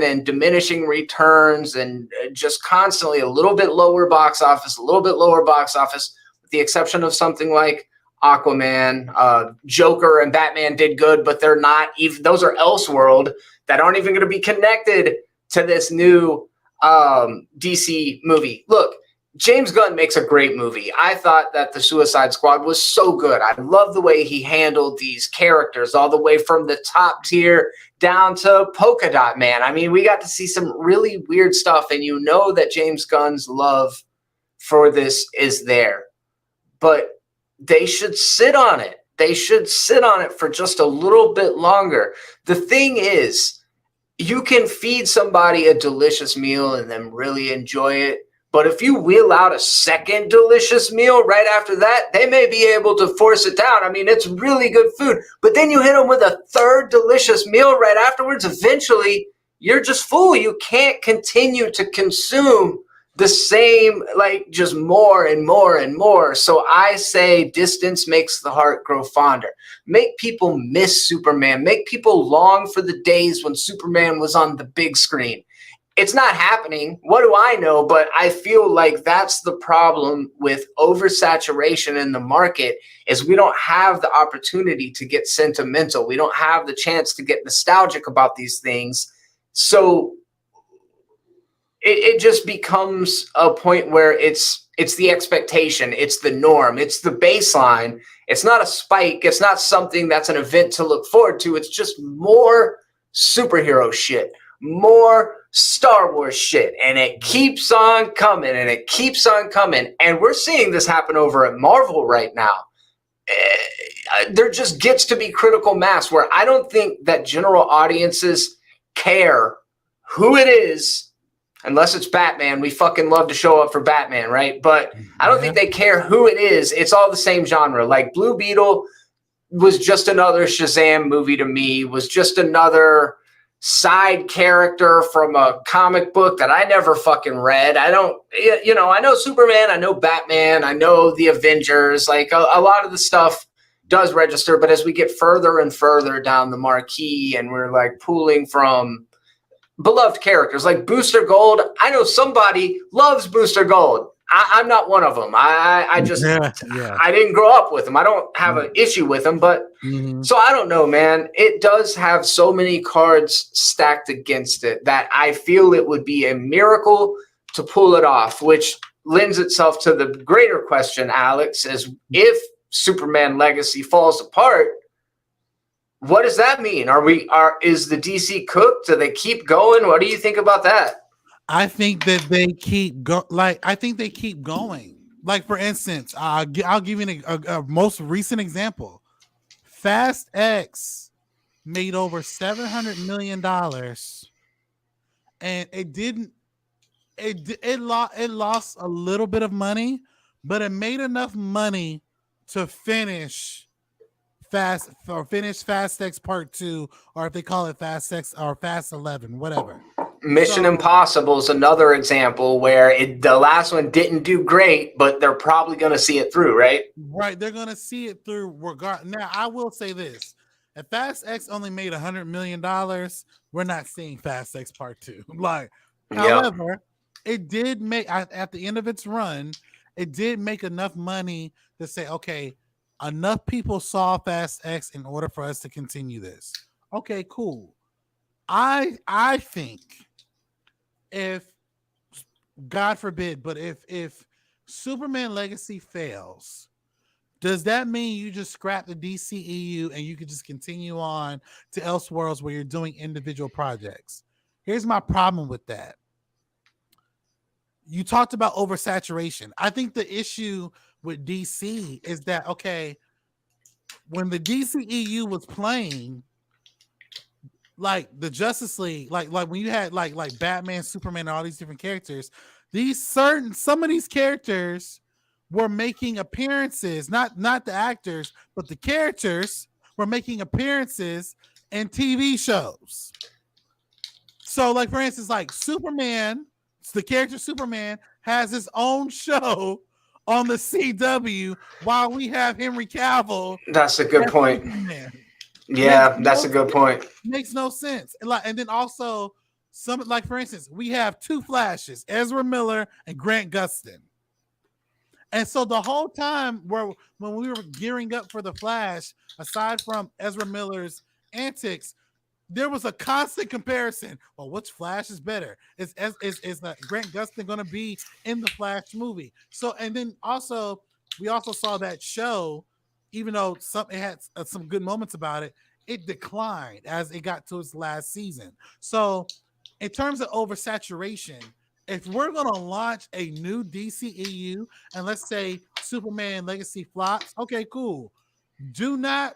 and diminishing returns and just constantly a little bit lower box office, with the exception of something like Aquaman. Joker and Batman did good, but they're not even, those are Elseworld that aren't even going to be connected to this new DC movie. Look, James Gunn makes a great movie. I thought that the Suicide Squad was so good. I love the way he handled these characters all the way from the top tier down to Polka Dot Man. I mean, we got to see some really weird stuff, and you know that James Gunn's love for this is there. But they should sit on it. They should sit on it for just a little bit longer. The thing is, you can feed somebody a delicious meal and then really enjoy it. But if you wheel out a second delicious meal right after that, they may be able to force it down. I mean, it's really good food. But then you hit them with a third delicious meal right afterwards. Eventually, you're just full. You can't continue to consume the same, like just more and more and more. So I say distance makes the heart grow fonder. Make people miss Superman. Make people long for the days when Superman was on the big screen. It's not happening. What do I know? But I feel like that's the problem with oversaturation in the market is we don't have the opportunity to get sentimental. We don't have the chance to get nostalgic about these things. So it just becomes a point where it's the expectation. It's the norm. It's the baseline. It's not a spike. It's not something that's an event to look forward to. It's just more superhero shit, more Star Wars shit, and it keeps on coming and it keeps on coming. And we're seeing this happen over at Marvel right now. There just gets to be critical mass where I don't think that general audiences care who it is, unless it's Batman. We fucking love to show up for Batman, right? But I don't think they care who it is. It's all the same genre. Like Blue Beetle was just another Shazam movie to me, was just another side character from a comic book that I never fucking read. I don't, you know, I know Superman, I know Batman, I know the Avengers, like a lot of the stuff does register, but as we get further and further down the marquee and we're like pulling from beloved characters like Booster Gold, I know somebody loves Booster Gold. I'm not one of them. I just Yeah. I didn't grow up with them. I don't have an issue with them, but so I don't know, man. It does have so many cards stacked against it that I feel it would be a miracle to pull it off, which lends itself to the greater question, Alex, is if Superman Legacy falls apart, what does that mean? Is the DC cooked? Do they keep going? What do you think about that? I think that they keep I think they keep going. Like for instance, I'll give you a most recent example. Fast X made over $700 million, and it didn't. It lost a little bit of money, but it made enough money to finish Fast X Part 2, or if they call it Fast X or Fast 11, whatever. Mission Impossible is another example where the last one didn't do great, but they're probably going to see it through, right? Right, they're going to see it through regard. Now, I will say this: if Fast X only made $100 million, we're not seeing Fast X Part 2. However, it did make at the end of its run, it did make enough money to say, okay, enough people saw Fast X in order for us to continue this. Okay, cool. I think if, God forbid, but if Superman Legacy fails, does that mean you just scrap the DCEU and you could just continue on to Elseworlds where you're doing individual projects? Here's my problem with that. You talked about oversaturation. I think the issue with DC is that, okay, when the DCEU was playing, like the Justice League, like when you had like Batman, Superman, and all these different characters, some of these characters were making appearances, not the actors, but the characters were making appearances in TV shows. So, like for instance, like Superman, the character Superman has his own show on the CW while we have Henry Cavill. That's a good point. Yeah, that's a good point. Makes no sense. And then also like for instance, we have two Flashes, Ezra Miller and Grant Gustin. And so the whole time when we were gearing up for the Flash, aside from Ezra Miller's antics, there was a constant comparison. Well, which Flash is better? Is Grant Gustin going to be in the Flash movie? So, and then also we also saw that show, even though it had some good moments about it, it declined as it got to its last season. So, in terms of oversaturation, if we're going to launch a new DCEU and let's say Superman Legacy flops, okay, cool. Do not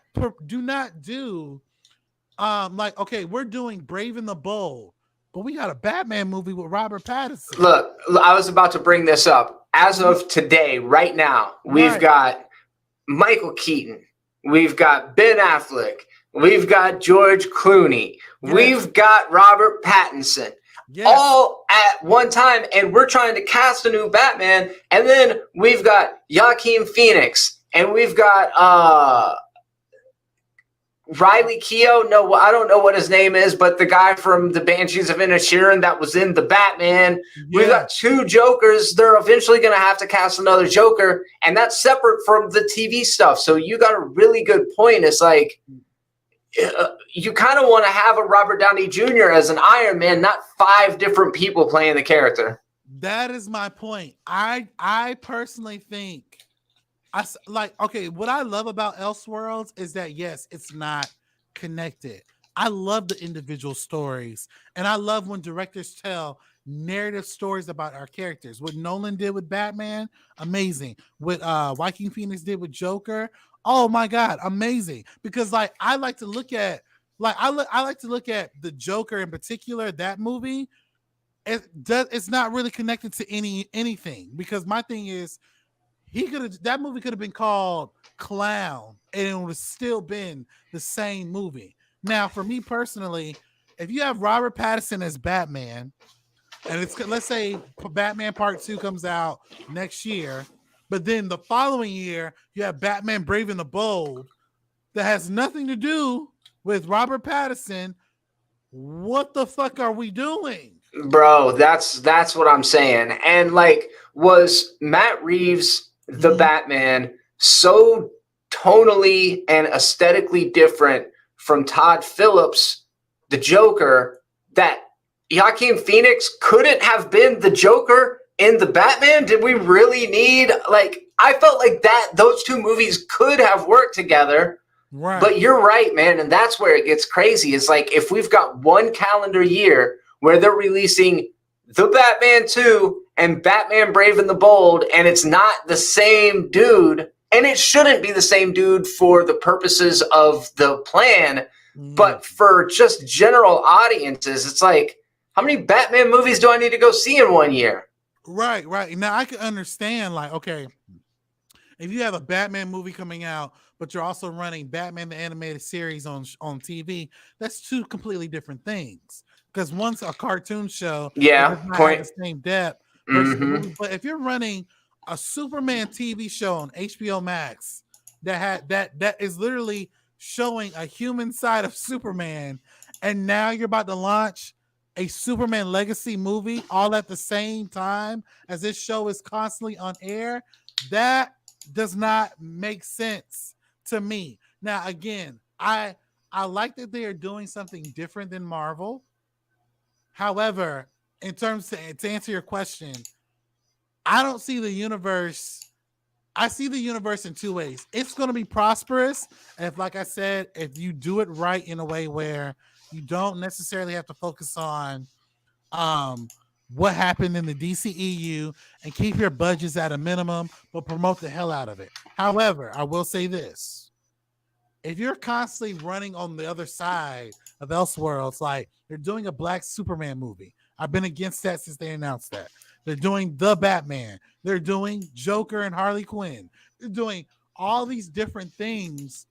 do like, okay, we're doing Brave and the Bold, but we got a Batman movie with Robert Pattinson. Look, I was about to bring this up. As of today, right now, we've got Michael Keaton, we've got Ben Affleck, we've got George Clooney, we've got Robert Pattinson, all at one time, and we're trying to cast a new Batman, and then we've got Joaquin Phoenix, and we've got Riley Keough. No, I don't know what his name is, but the guy from the Banshees of Inisherin that was in the Batman. We've got two Jokers. They're eventually going to have to cast another Joker, and that's separate from the TV stuff. So you got a really good point. It's like you kind of want to have a Robert Downey Jr. as an Iron Man, not 5 different people playing the character. That is my point. I personally think, what I love about Elseworlds is that, yes, it's not connected. I love the individual stories, and I love when directors tell narrative stories about our characters. What Nolan did with Batman, amazing. What Joaquin Phoenix did with Joker, oh my God, amazing. Because I like to look at the Joker in particular, that movie. It's not really connected to anything, because my thing is, that movie could have been called Clown and it would have still been the same movie. Now, for me personally, if you have Robert Pattinson as Batman, and let's say Batman Part 2 comes out next year, but then the following year you have Batman Brave and the Bold that has nothing to do with Robert Pattinson, what the fuck are we doing? Bro, that's what I'm saying. And like, was Matt Reeves, the Mhm. Batman, so tonally and aesthetically different from Todd Phillips, the Joker, that Joaquin Phoenix couldn't have been the Joker in the Batman? Did we really need, like, I felt like that those two movies could have worked together. Right. But you're right, man, and that's where it gets crazy. It's like if we've got one calendar year where they're releasing The Batman 2 and Batman Brave and the Bold, and it's not the same dude, and it shouldn't be the same dude for the purposes of the plan, Mhm. but for just general audiences, it's like, how many Batman movies do I need to go see in 1 year? Right, right. Now I can understand, like, okay, if you have a Batman movie coming out, but you're also running Batman the animated series on TV, that's two completely different things. Because one's a cartoon show that Yeah, does not have point. the same depth versus the Mm-hmm. movie. But if you're running a Superman TV show on HBO Max that is literally showing a human side of Superman, and now you're about to launch a Superman legacy movie all at the same time as this show is constantly on air, that does not make sense to me. Now, again, I like that they are doing something different than Marvel. However, in terms to answer your question, I don't see the universe. I see the universe in two ways. It's going to be prosperous if, like I said, if you do it right in a way where you don't necessarily have to focus on um what happened in the DCEU and keep your budgets at a minimum, but promote the hell out of it. However, I will say this: if you're constantly running on the other side of Elseworlds, like they're doing a Black Superman movie, I've been against that since they announced that. They're doing the Batman. They're doing Joker and Harley Quinn. They're doing all these different things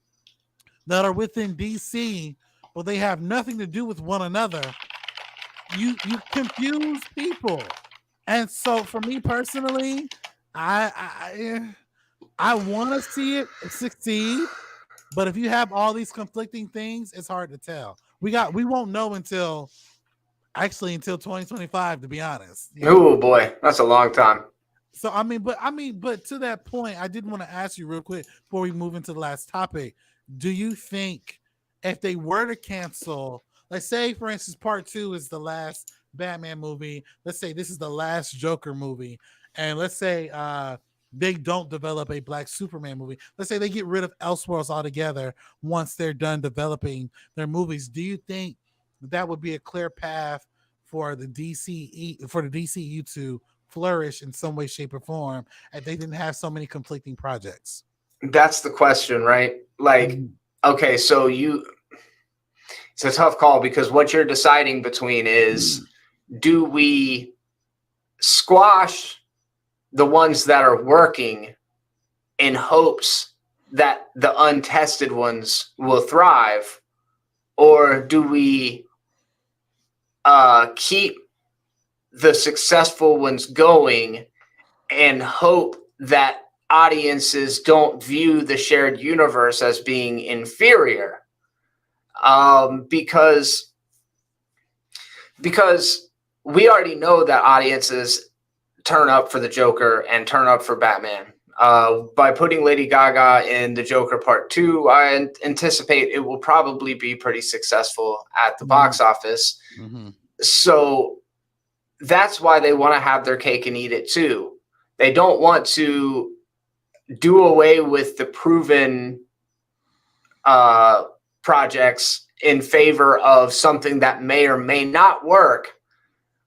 that are within DC, but they have nothing to do with one another. You confuse people. And so for me personally, I want to see it succeed, but if you have all these conflicting things, it's hard to tell. We won't know until 2025, to be honest. You know. Oh boy, that's a long time. So but to that point, I did want to ask you real quick before we move into the last topic. Do you think if they were to cancel, let's say for instance, part two is the last Batman movie, let's say this is the last Joker movie, and let's say they don't develop a Black Superman movie. Let's say they get rid of Elseworlds altogether once they're done developing their movies. Do you think that would be a clear path for the DCU to flourish in some way, shape, or form if they didn't have so many conflicting projects? That's the question, right? Like, Mhm. okay, so it's a tough call because what you're deciding between is, do we squash the ones that are working in hopes that the untested ones will thrive, or do we keep the successful ones going and hope that audiences don't view the shared universe as being inferior? Because we already know that audiences turn up for the Joker and turn up for Batman. By putting Lady Gaga in the Joker Part 2, I anticipate it will probably be pretty successful at the box office. Mm-hmm. So that's why they want to have their cake and eat it too. They don't want to do away with the proven projects in favor of something that may or may not work.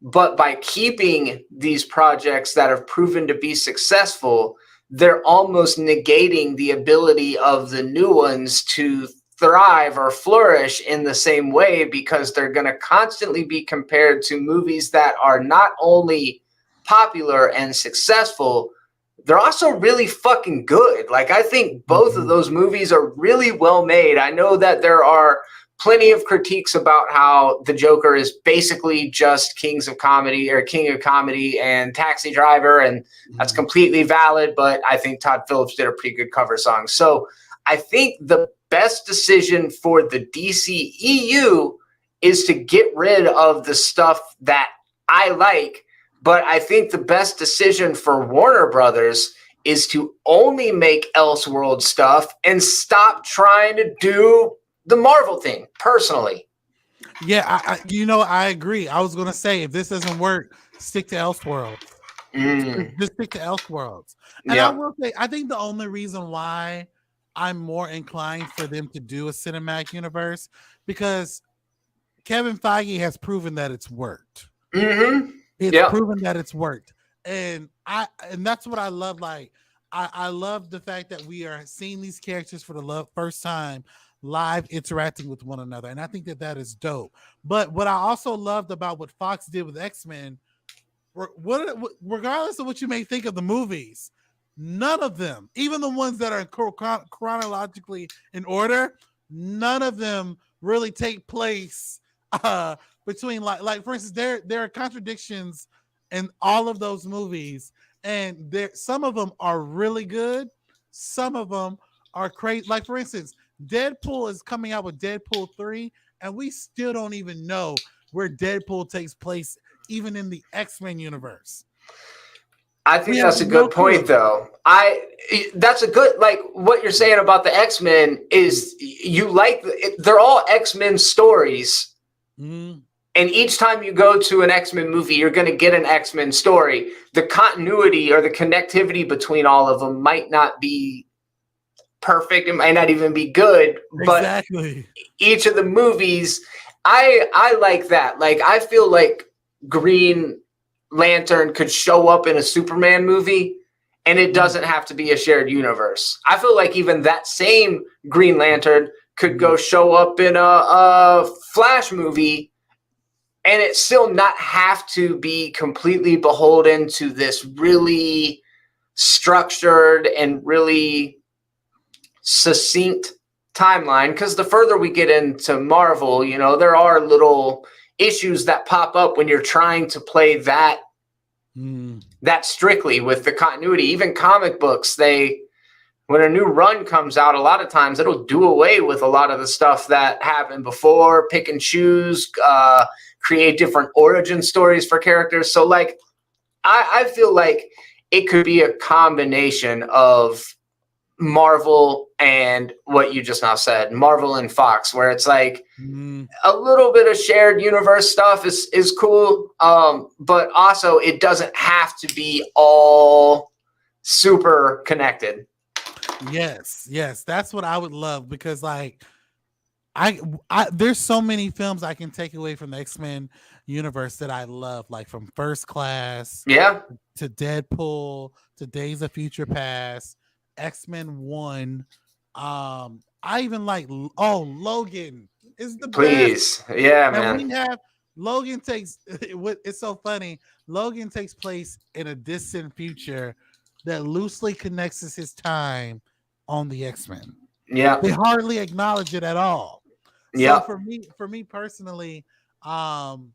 But by keeping these projects that have proven to be successful, they're almost negating the ability of the new ones to thrive or flourish in the same way, because they're going to constantly be compared to movies that are not only popular and successful, they're also really fucking good. Like, I think both of those movies are really well made. I know that there are plenty of critiques about how the Joker is basically just King of Comedy and Taxi Driver, and that's completely valid, but I think Todd Phillips did a pretty good cover song. So I think the best decision for the DCEU is to get rid of the stuff that I like, But I think the best decision for Warner Brothers is to only make Elseworld stuff and stop trying to do the Marvel thing, personally. Yeah, I agree. I was gonna say if this doesn't work, stick to Elseworlds. Just stick to Elseworlds. And I Yeah. will say, I think the only reason why I'm more inclined for them to do a cinematic universe because Kevin Feige has proven that it's worked. Mm-hmm. It's Yep. proven that it's worked, and that's what I love. Like I love the fact that we are seeing these characters for the first time live interacting with one another, and I think that that is dope. But what I also loved about what Fox did with X-Men, regardless of what you may think of the movies, none of them, even the ones that are chronologically in order, none of them really take place uh between like for instance there are contradictions in all of those movies, and there some of them are really good, some of them are crazy. Like for instance, Deadpool is coming out with Deadpool 3, and we still don't even know where Deadpool takes place even in the X-Men universe. I We think have that's a no good point, clue. though. That's a good, like, what you're saying about the X-Men is you like they're all X-Men stories, Mm, and each time you go to an X-Men movie, you're going to get an X-Men story. The continuity or the connectivity between all of them might not be perfect. It might not even be good, but exactly. each of the movies, I like that. Like, I feel like Green Lantern could show up in a Superman movie, and it Mm, doesn't have to be a shared universe. I feel like even that same Green Lantern could mm, go show up in a Flash movie, and it still not have to be completely beholden to this really structured and really succinct timeline. Because the further we get into Marvel, there are little issues that pop up when you're trying to play mm. that strictly with the continuity. Even comic books, when a new run comes out, a lot of times it'll do away with a lot of the stuff that happened before, pick and choose, create different origin stories for characters. So, like, I feel like it could be a combination of Marvel and what you just now said, Marvel and Fox, where it's like Mm. a little bit of shared universe stuff is cool, but also it doesn't have to be all super connected. Yes, that's what I would love because like I there's so many films I can take away from the X-Men universe that I love, like from First Class Yeah, to Deadpool to Days of Future Past, X-Men 1. I even like Logan is the best. please. Yeah, And man. we have Logan takes it's so funny. Logan takes place in a distant future that loosely connects his time on the X-Men. Yeah, They hardly acknowledge it at all. So yeah. for me personally, um,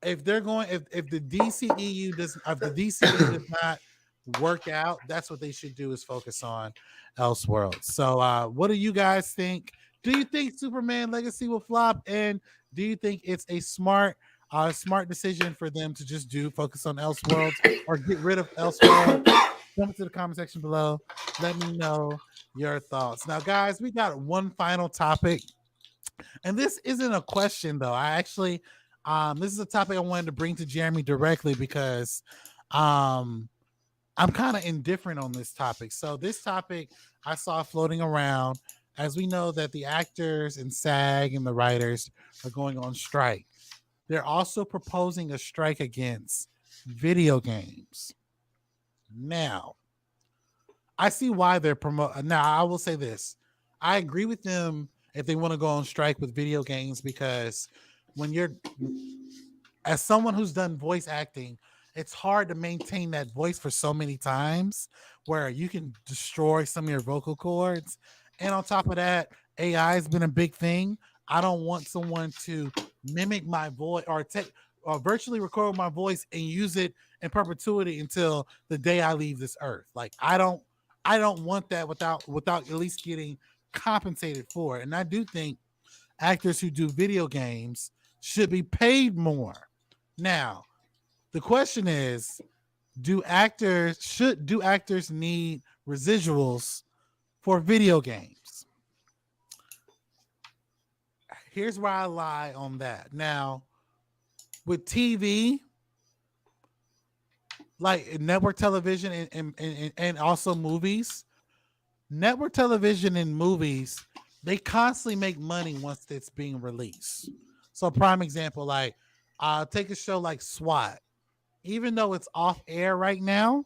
if they're going if the DCEU does if the DCU does not work out, that's what they should do is focus on Elseworlds. So what do you guys think? Do you think Superman Legacy will flop? And do you think it's a smart decision for them to just do focus on Elseworlds or get rid of Elseworlds? Jump into the comment section below. Let me know your thoughts. Now, guys, we got one final topic, and this isn't a question though. I actually, this is a topic I wanted to bring to Jeremy directly because, um, I'm kind of indifferent on this topic. So this topic I saw floating around. As we know that the actors and SAG and the writers are going on strike. They're also proposing a strike against video games. Now, I see why they're promote. Now, I will say this: I agree with them if they want to go on strike with video games because when you're as someone who's done voice acting, it's hard to maintain that voice for so many times where you can destroy some of your vocal cords. And on top of that, AI has been a big thing. I don't want someone to mimic my voice or take or virtually record my voice and use it in perpetuity until the day I leave this earth. Like I don't want that without at least getting compensated for it. And I do think actors who do video games should be paid more. Now, The question is, do actors need residuals for video games? Here's where I lie on that. Now, with TV, like network television and also movies, network television and movies, they constantly make money once it's being released. So, prime example, like take a show like SWAT. Even though it's off air right now,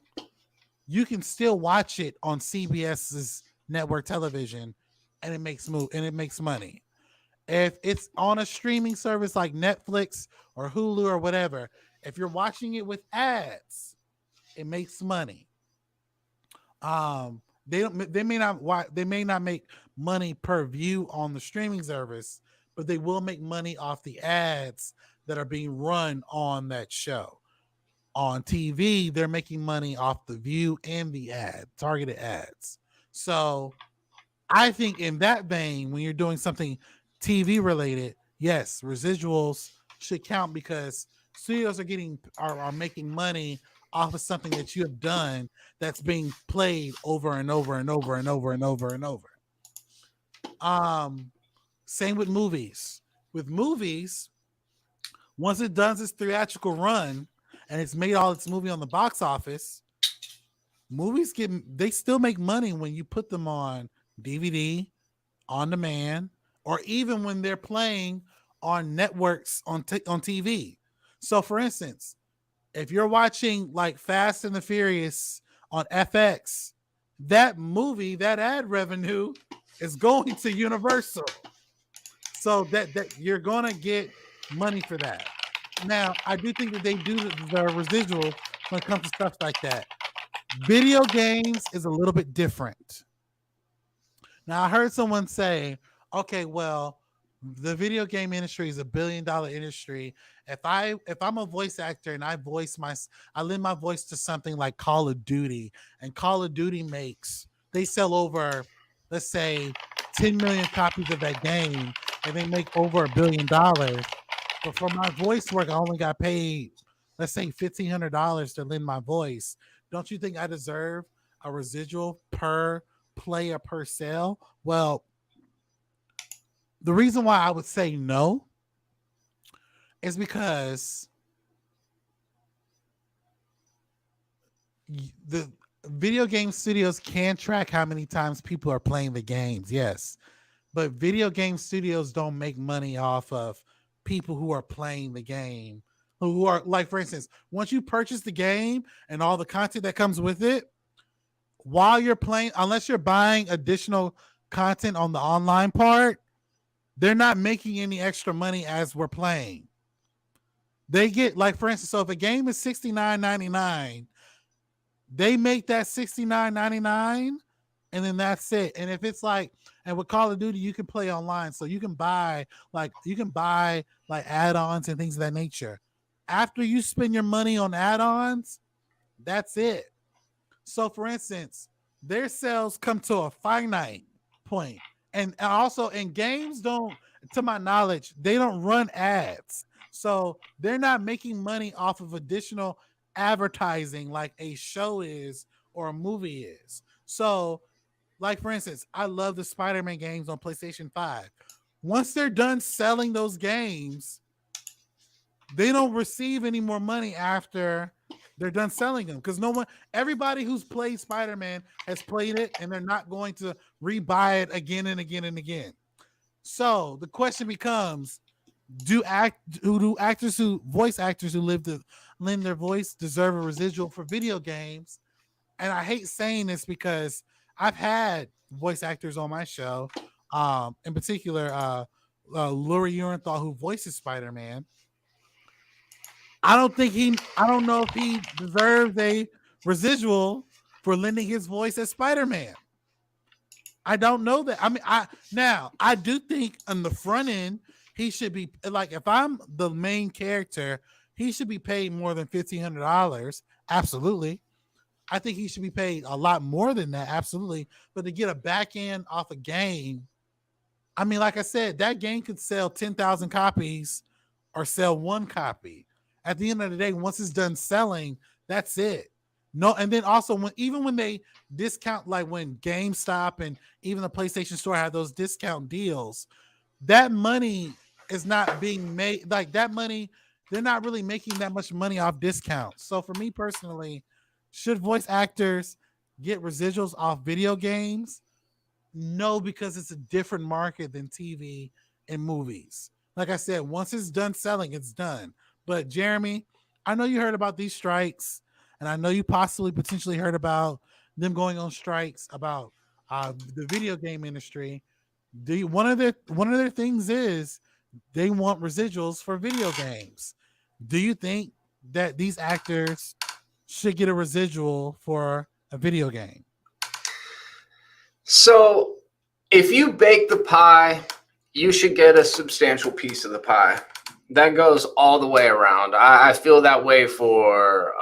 you can still watch it on CBS's network television, and it makes money. If it's on a streaming service like Netflix or Hulu or whatever, if you're watching it with ads, it makes money. They may not make money per view on the streaming service, but they will make money off the ads that are being run on that show. On TV, they're making money off the view and the targeted ads. So I think in that vein, when you're doing something TV related, yes, residuals should count because studios are making money off of something that you have done that's being played over and over and over and over and over and over. Um, Same with movies. With movies, once it does its theatrical run and it's made all its movie on the box office, they still make money when you put them on DVD, on demand, or even when they're playing on networks on TV. So, for instance, if you're watching like Fast and the Furious on FX, that ad revenue is going to Universal. So that you're gonna get money for that. Now, I do think that they do the residual when it comes to stuff like that. Video games is a little bit different. Now, I heard someone say, okay, well, the video game industry is $1 billion industry. If I'm a voice actor and I lend my voice to something like Call of Duty, and Call of Duty they sell over, let's say, 10 million copies of that game, and they make over $1 billion. But for my voice work, I only got paid, let's say, $1,500 to lend my voice. Don't you think I deserve a residual per play or per sale? Well, the reason why I would say no is because the video game studios can track how many times people are playing the games, yes. But video game studios don't make money off of people who are playing the game. Who are, like, for instance, once you purchase the game and all the content that comes with it, while you're playing, unless you're buying additional content on the online part, they're not making any extra money as we're playing. They get, like, for instance, so if a game is $69.99, they make that $69.99, and then that's it. And if it's like, and with Call of Duty, you can play online, so you can buy add-ons and things of that nature. After you spend your money on add-ons, that's it. So, for instance, their sales come to a finite point. And also, in games, to my knowledge, they don't run ads. So they're not making money off of additional advertising like a show is or a movie is. So, like, for instance, I love the Spider-Man games on PlayStation 5. Once they're done selling those games, they don't receive any more money after they're done selling them, because everybody who's played Spider-Man has played it, and they're not going to rebuy it again and again and again. So the question becomes, do voice actors who lend their voice deserve a residual for video games? And I hate saying this because I've had voice actors on my show, in particular, Laurie Urenthal, who voices Spider-Man. I don't know if he deserves a residual for lending his voice as Spider-Man. I don't know that. I mean, I do think on the front end, he should be, like, if I'm the main character, he should be paid more than $1,500. Absolutely. I think he should be paid a lot more than that. Absolutely. But to get a back end off a game, I mean, like I said, that game could sell 10,000 copies or sell one copy. at the end of the day, once it's done selling, that's it. No, and then also when they discount, like when GameStop and even the PlayStation Store have those discount deals, that money is not being made. Like that money, they're not really making that much money off discounts. So for me personally, should voice actors get residuals off video games? No, because it's a different market than TV and movies. Like I said, once it's done selling, it's done. But Jeremy, I know you heard about these strikes, and I know you possibly potentially heard about them going on strikes about the video game industry. One of their things is they want residuals for video games. Do you think that these actors should get a residual for a video game? So if you bake the pie, you should get a substantial piece of the pie. That goes all the way around. I feel that way for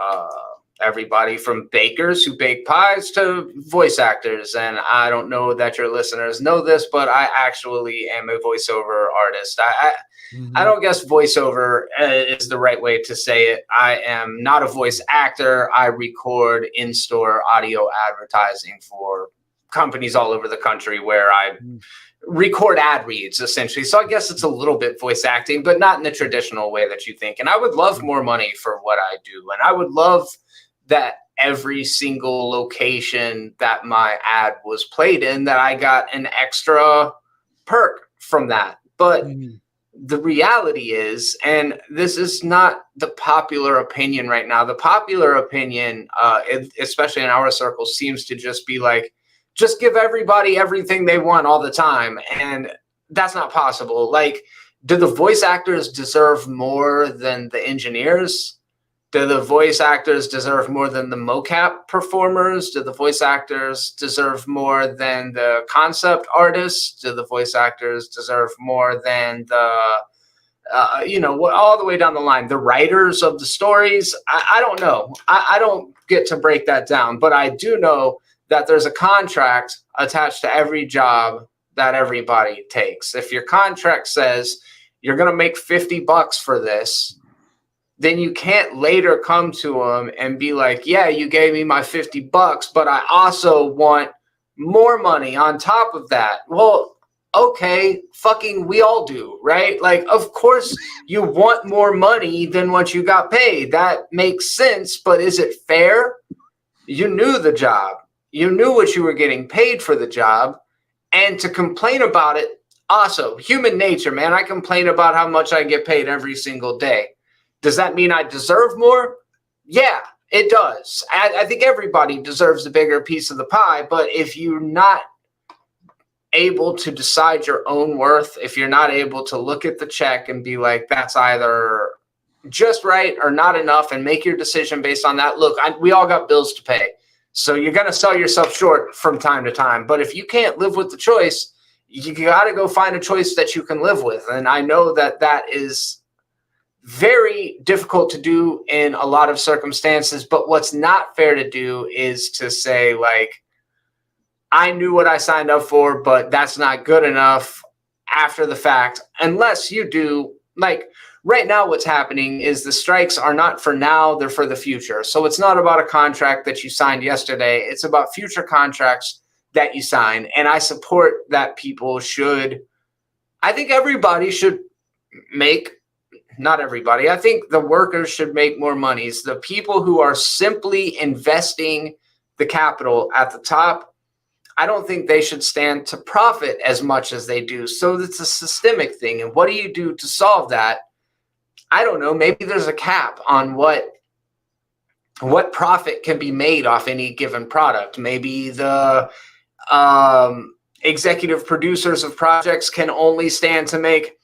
everybody from bakers who bake pies to voice actors. And I don't know that your listeners know this, but I actually am a voiceover artist. I don't guess voiceover is the right way to say it. I am not a voice actor. I record in-store audio advertising for companies all over the country where I record ad reads, essentially. So I guess it's a little bit voice acting, but not in the traditional way that you think. And I would love more money for what I do. And I would love that every single location that my ad was played in, that I got an extra perk from that. But the reality is, and this is not the popular opinion right now, the popular opinion, especially in our circles, seems to just be like, just give everybody everything they want all the time. And that's not possible. Like, do the voice actors deserve more than the engineers? Do the voice actors deserve more than the mocap performers? Do the voice actors deserve more than the concept artists? Do the voice actors deserve more than the, all the way down the line, the writers of the stories? I don't know. I don't get to break that down, but I do know that there's a contract attached to every job that everybody takes. If your contract says you're going to make $50 for this, then you can't later come to them and be like, yeah, you gave me my $50, but I also want more money on top of that. Well, okay, fucking we all do, right? Like, of course you want more money than what you got paid. That makes sense, but is it fair? You knew the job. You knew what you were getting paid for the job, and to complain about it, also, human nature, man. I complain about how much I get paid every single day. Does that mean I deserve more? Yeah, it does. I think everybody deserves a bigger piece of the pie, but if you're not able to decide your own worth, if you're not able to look at the check and be like, that's either just right or not enough, and make your decision based on that. Look, we all got bills to pay. So you're going to sell yourself short from time to time. But if you can't live with the choice, you got to go find a choice that you can live with. And I know that that is very difficult to do in a lot of circumstances. But what's not fair to do is to say, like, I knew what I signed up for, but that's not good enough after the fact, unless you do, like, right now what's happening is the strikes are not for now, they're for the future. So it's not about a contract that you signed yesterday. It's about future contracts that you sign. And I support that people should, I think everybody should make, not everybody, I think the workers should make more money. It's the people who are simply investing the capital at the top, I don't think they should stand to profit as much as they do. So it's a systemic thing. And what do you do to solve that? I don't know. Maybe there's a cap on what profit can be made off any given product. Maybe the executive producers of projects can only stand to make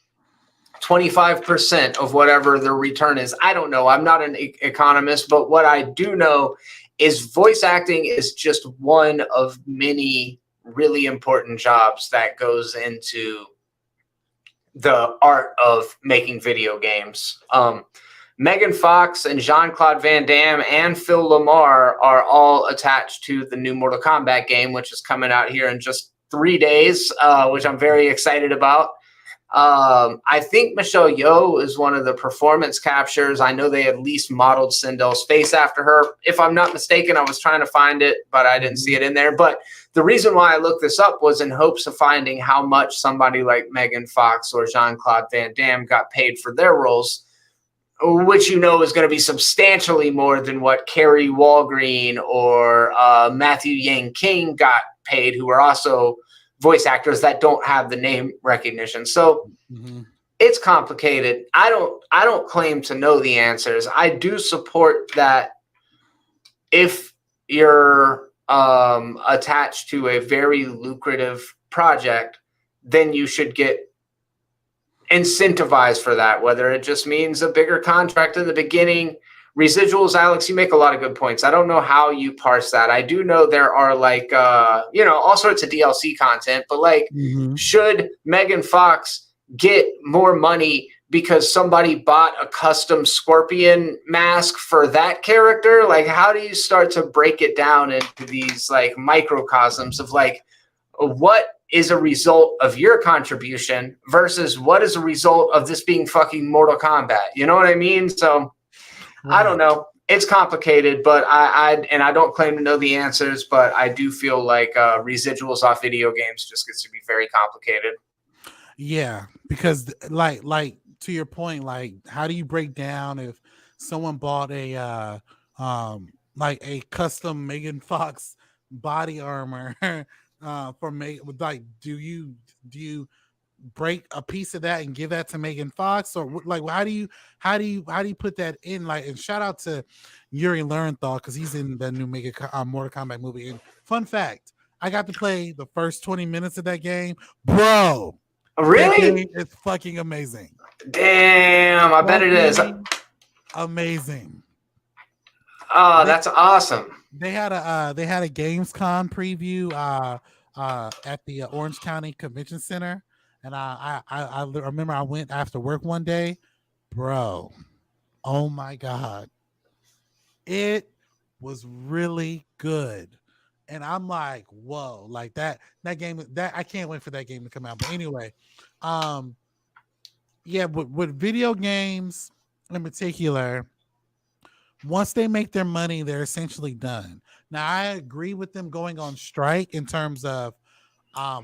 25% of whatever their return is. I don't know. I'm not an economist, but what I do know is voice acting is just one of many really important jobs that goes into the art of making video games. Megan Fox and Jean-Claude Van Damme and Phil Lamar are all attached to the new Mortal Kombat game, which is coming out here in just 3 days, which I'm very excited about. I think Michelle Yeoh is one of the performance captures. I know they at least modeled Sindel's face after her. If I'm not mistaken, I was trying to find it, but I didn't see it in there. But the reason why I looked this up was in hopes of finding how much somebody like Megan Fox or Jean-Claude Van Damme got paid for their roles, which is going to be substantially more than what Kerry Walgreen or Matthew Yang King got paid, who are also voice actors that don't have the name recognition. So it's complicated. I don't claim to know the answers. I do support that if you're attached to a very lucrative project, then you should get incentivized for that, whether it just means a bigger contract in the beginning. Residuals, Alex, you make a lot of good points. I don't know how you parse that. I do know there are like all sorts of DLC content, but like should Megan Fox get more money because somebody bought a custom Scorpion mask for that character? Like, how do you start to break it down into these like microcosms of like what is a result of your contribution versus what is a result of this being fucking Mortal Kombat? You know what I mean? So I don't know. It's complicated, but I don't claim to know the answers, but I do feel like residuals off video games just gets to be very complicated. Yeah, because like to your point, like how do you break down if someone bought a like a custom Megan Fox body armor for like do you break a piece of that and give that to Megan Fox, or like how do you put that in? Like, and shout out to Yuri Lowenthal because he's in the new Mortal Kombat movie. And fun fact, I got to play the first 20 minutes of that game, bro. Really? It's fucking amazing. Damn, I bet it is. Amazing. Oh, that's awesome. They had a Gamescom preview at the Orange County Convention Center, and I remember I went after work one day, bro. Oh my god, it was really good. And I'm like, whoa, like that game, that I can't wait for that game to come out. But anyway, yeah, with video games in particular, once they make their money, they're essentially done. Now, I agree with them going on strike in terms of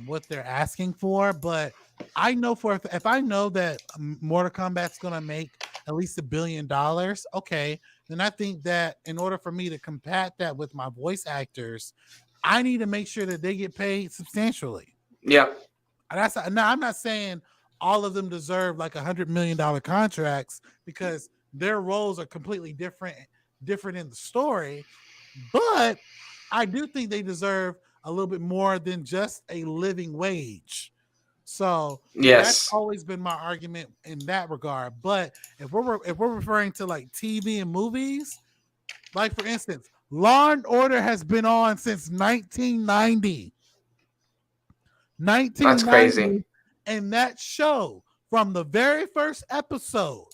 what they're asking for, but I know if I know that Mortal Kombat's going to make at least $1 billion, okay, then I think that in order for me to combat that with my voice actors, I need to make sure that they get paid substantially. Yeah. Now, I'm not saying all of them deserve like $100 million contracts because their roles are completely different in the story, but I do think they deserve a little bit more than just a living wage. So that's always been my argument in that regard. But if we're referring to like TV and movies, like for instance, Law and Order has been on since 1990. 1990. That's crazy. And that show, from the very first episode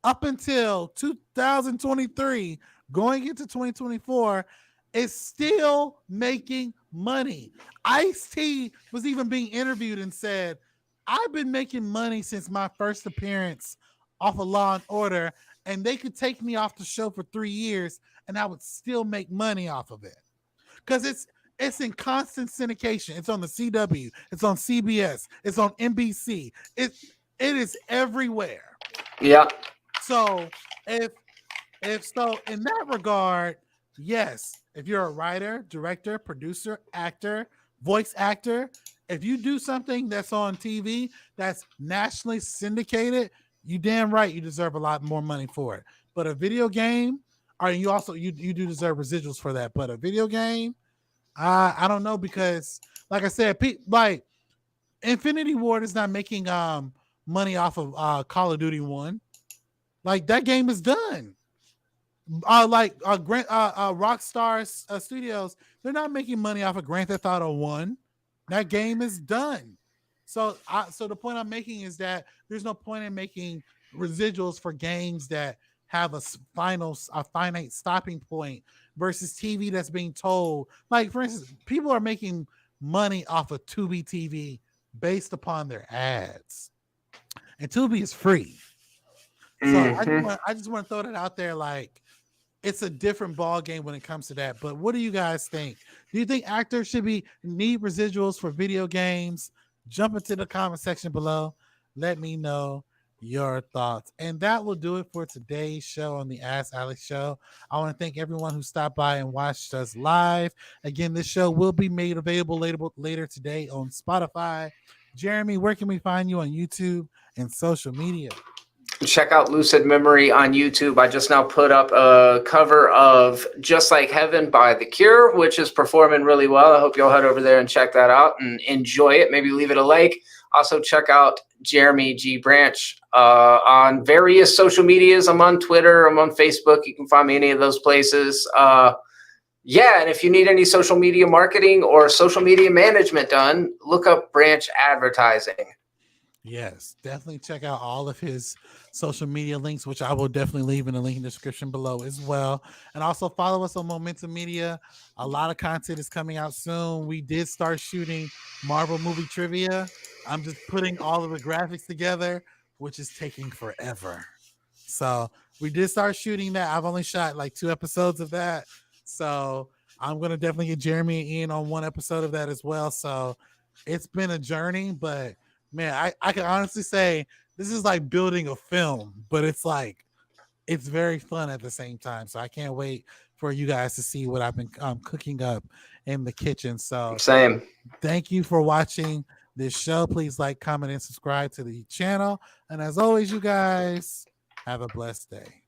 up until 2023, going into 2024, is still making money. Ice-T was even being interviewed and said, I've been making money since my first appearance off of Law and Order, and they could take me off the show for 3 years and I would still make money off of it. Because it's in constant syndication. It's on the CW, it's on CBS, it's on NBC. It is everywhere. Yeah. So if so, in that regard, yes, if you're a writer, director, producer, actor, voice actor, if you do something that's on TV that's nationally syndicated, you damn right you deserve a lot more money for it. But a video game, or you do deserve residuals for that. But a video game, I don't know, because like I said, like Infinity Ward is not making money off of Call of Duty 1. Like that game is done. Rockstar Studios, they're not making money off of Grand Theft Auto 1. That game is done. So the point I'm making is that there's no point in making residuals for games that have a finite stopping point versus TV that's being told. Like, for instance, people are making money off of Tubi TV based upon their ads. and Tubi is free. So Mm-hmm. I just want to throw that out there. Like, it's a different ball game when it comes to that. But what do you guys think? Do you think actors should be need residuals for video games? Jump into the comment section below. Let me know your thoughts. And that will do it for today's show on the Ask Alex Show. I want to thank everyone who stopped by and watched us live. Again, this show will be made available later today on Spotify. Jeremy, where can we find you on YouTube and social media? Check out Lucid Memory on YouTube. I just now put up a cover of Just Like Heaven by The Cure, which is performing really well. I hope you'll head over there and check that out and enjoy it. Maybe leave it a like. Also, check out Jeremy G. Branch on various social medias. I'm on Twitter. I'm on Facebook. You can find me any of those places. Yeah, and if you need any social media marketing or social media management done, look up Branch Advertising. Yes, definitely check out all of his social media links, which I will definitely leave in the link in the description below as well. And also follow us on Momentum Media. A lot of content is coming out soon. We did start shooting Marvel movie trivia. I'm just putting all of the graphics together, which is taking forever. So we did start shooting that. I've only shot like 2 episodes of that. So I'm going to definitely get Jeremy in on 1 episode of that as well. So it's been a journey, but man, I can honestly say this is like building a film, but it's very fun at the same time. So I can't wait for you guys to see what I've been cooking up in the kitchen. So Same. thank you for watching this show. Please like, comment, and subscribe to the channel. And as always, you guys have a blessed day.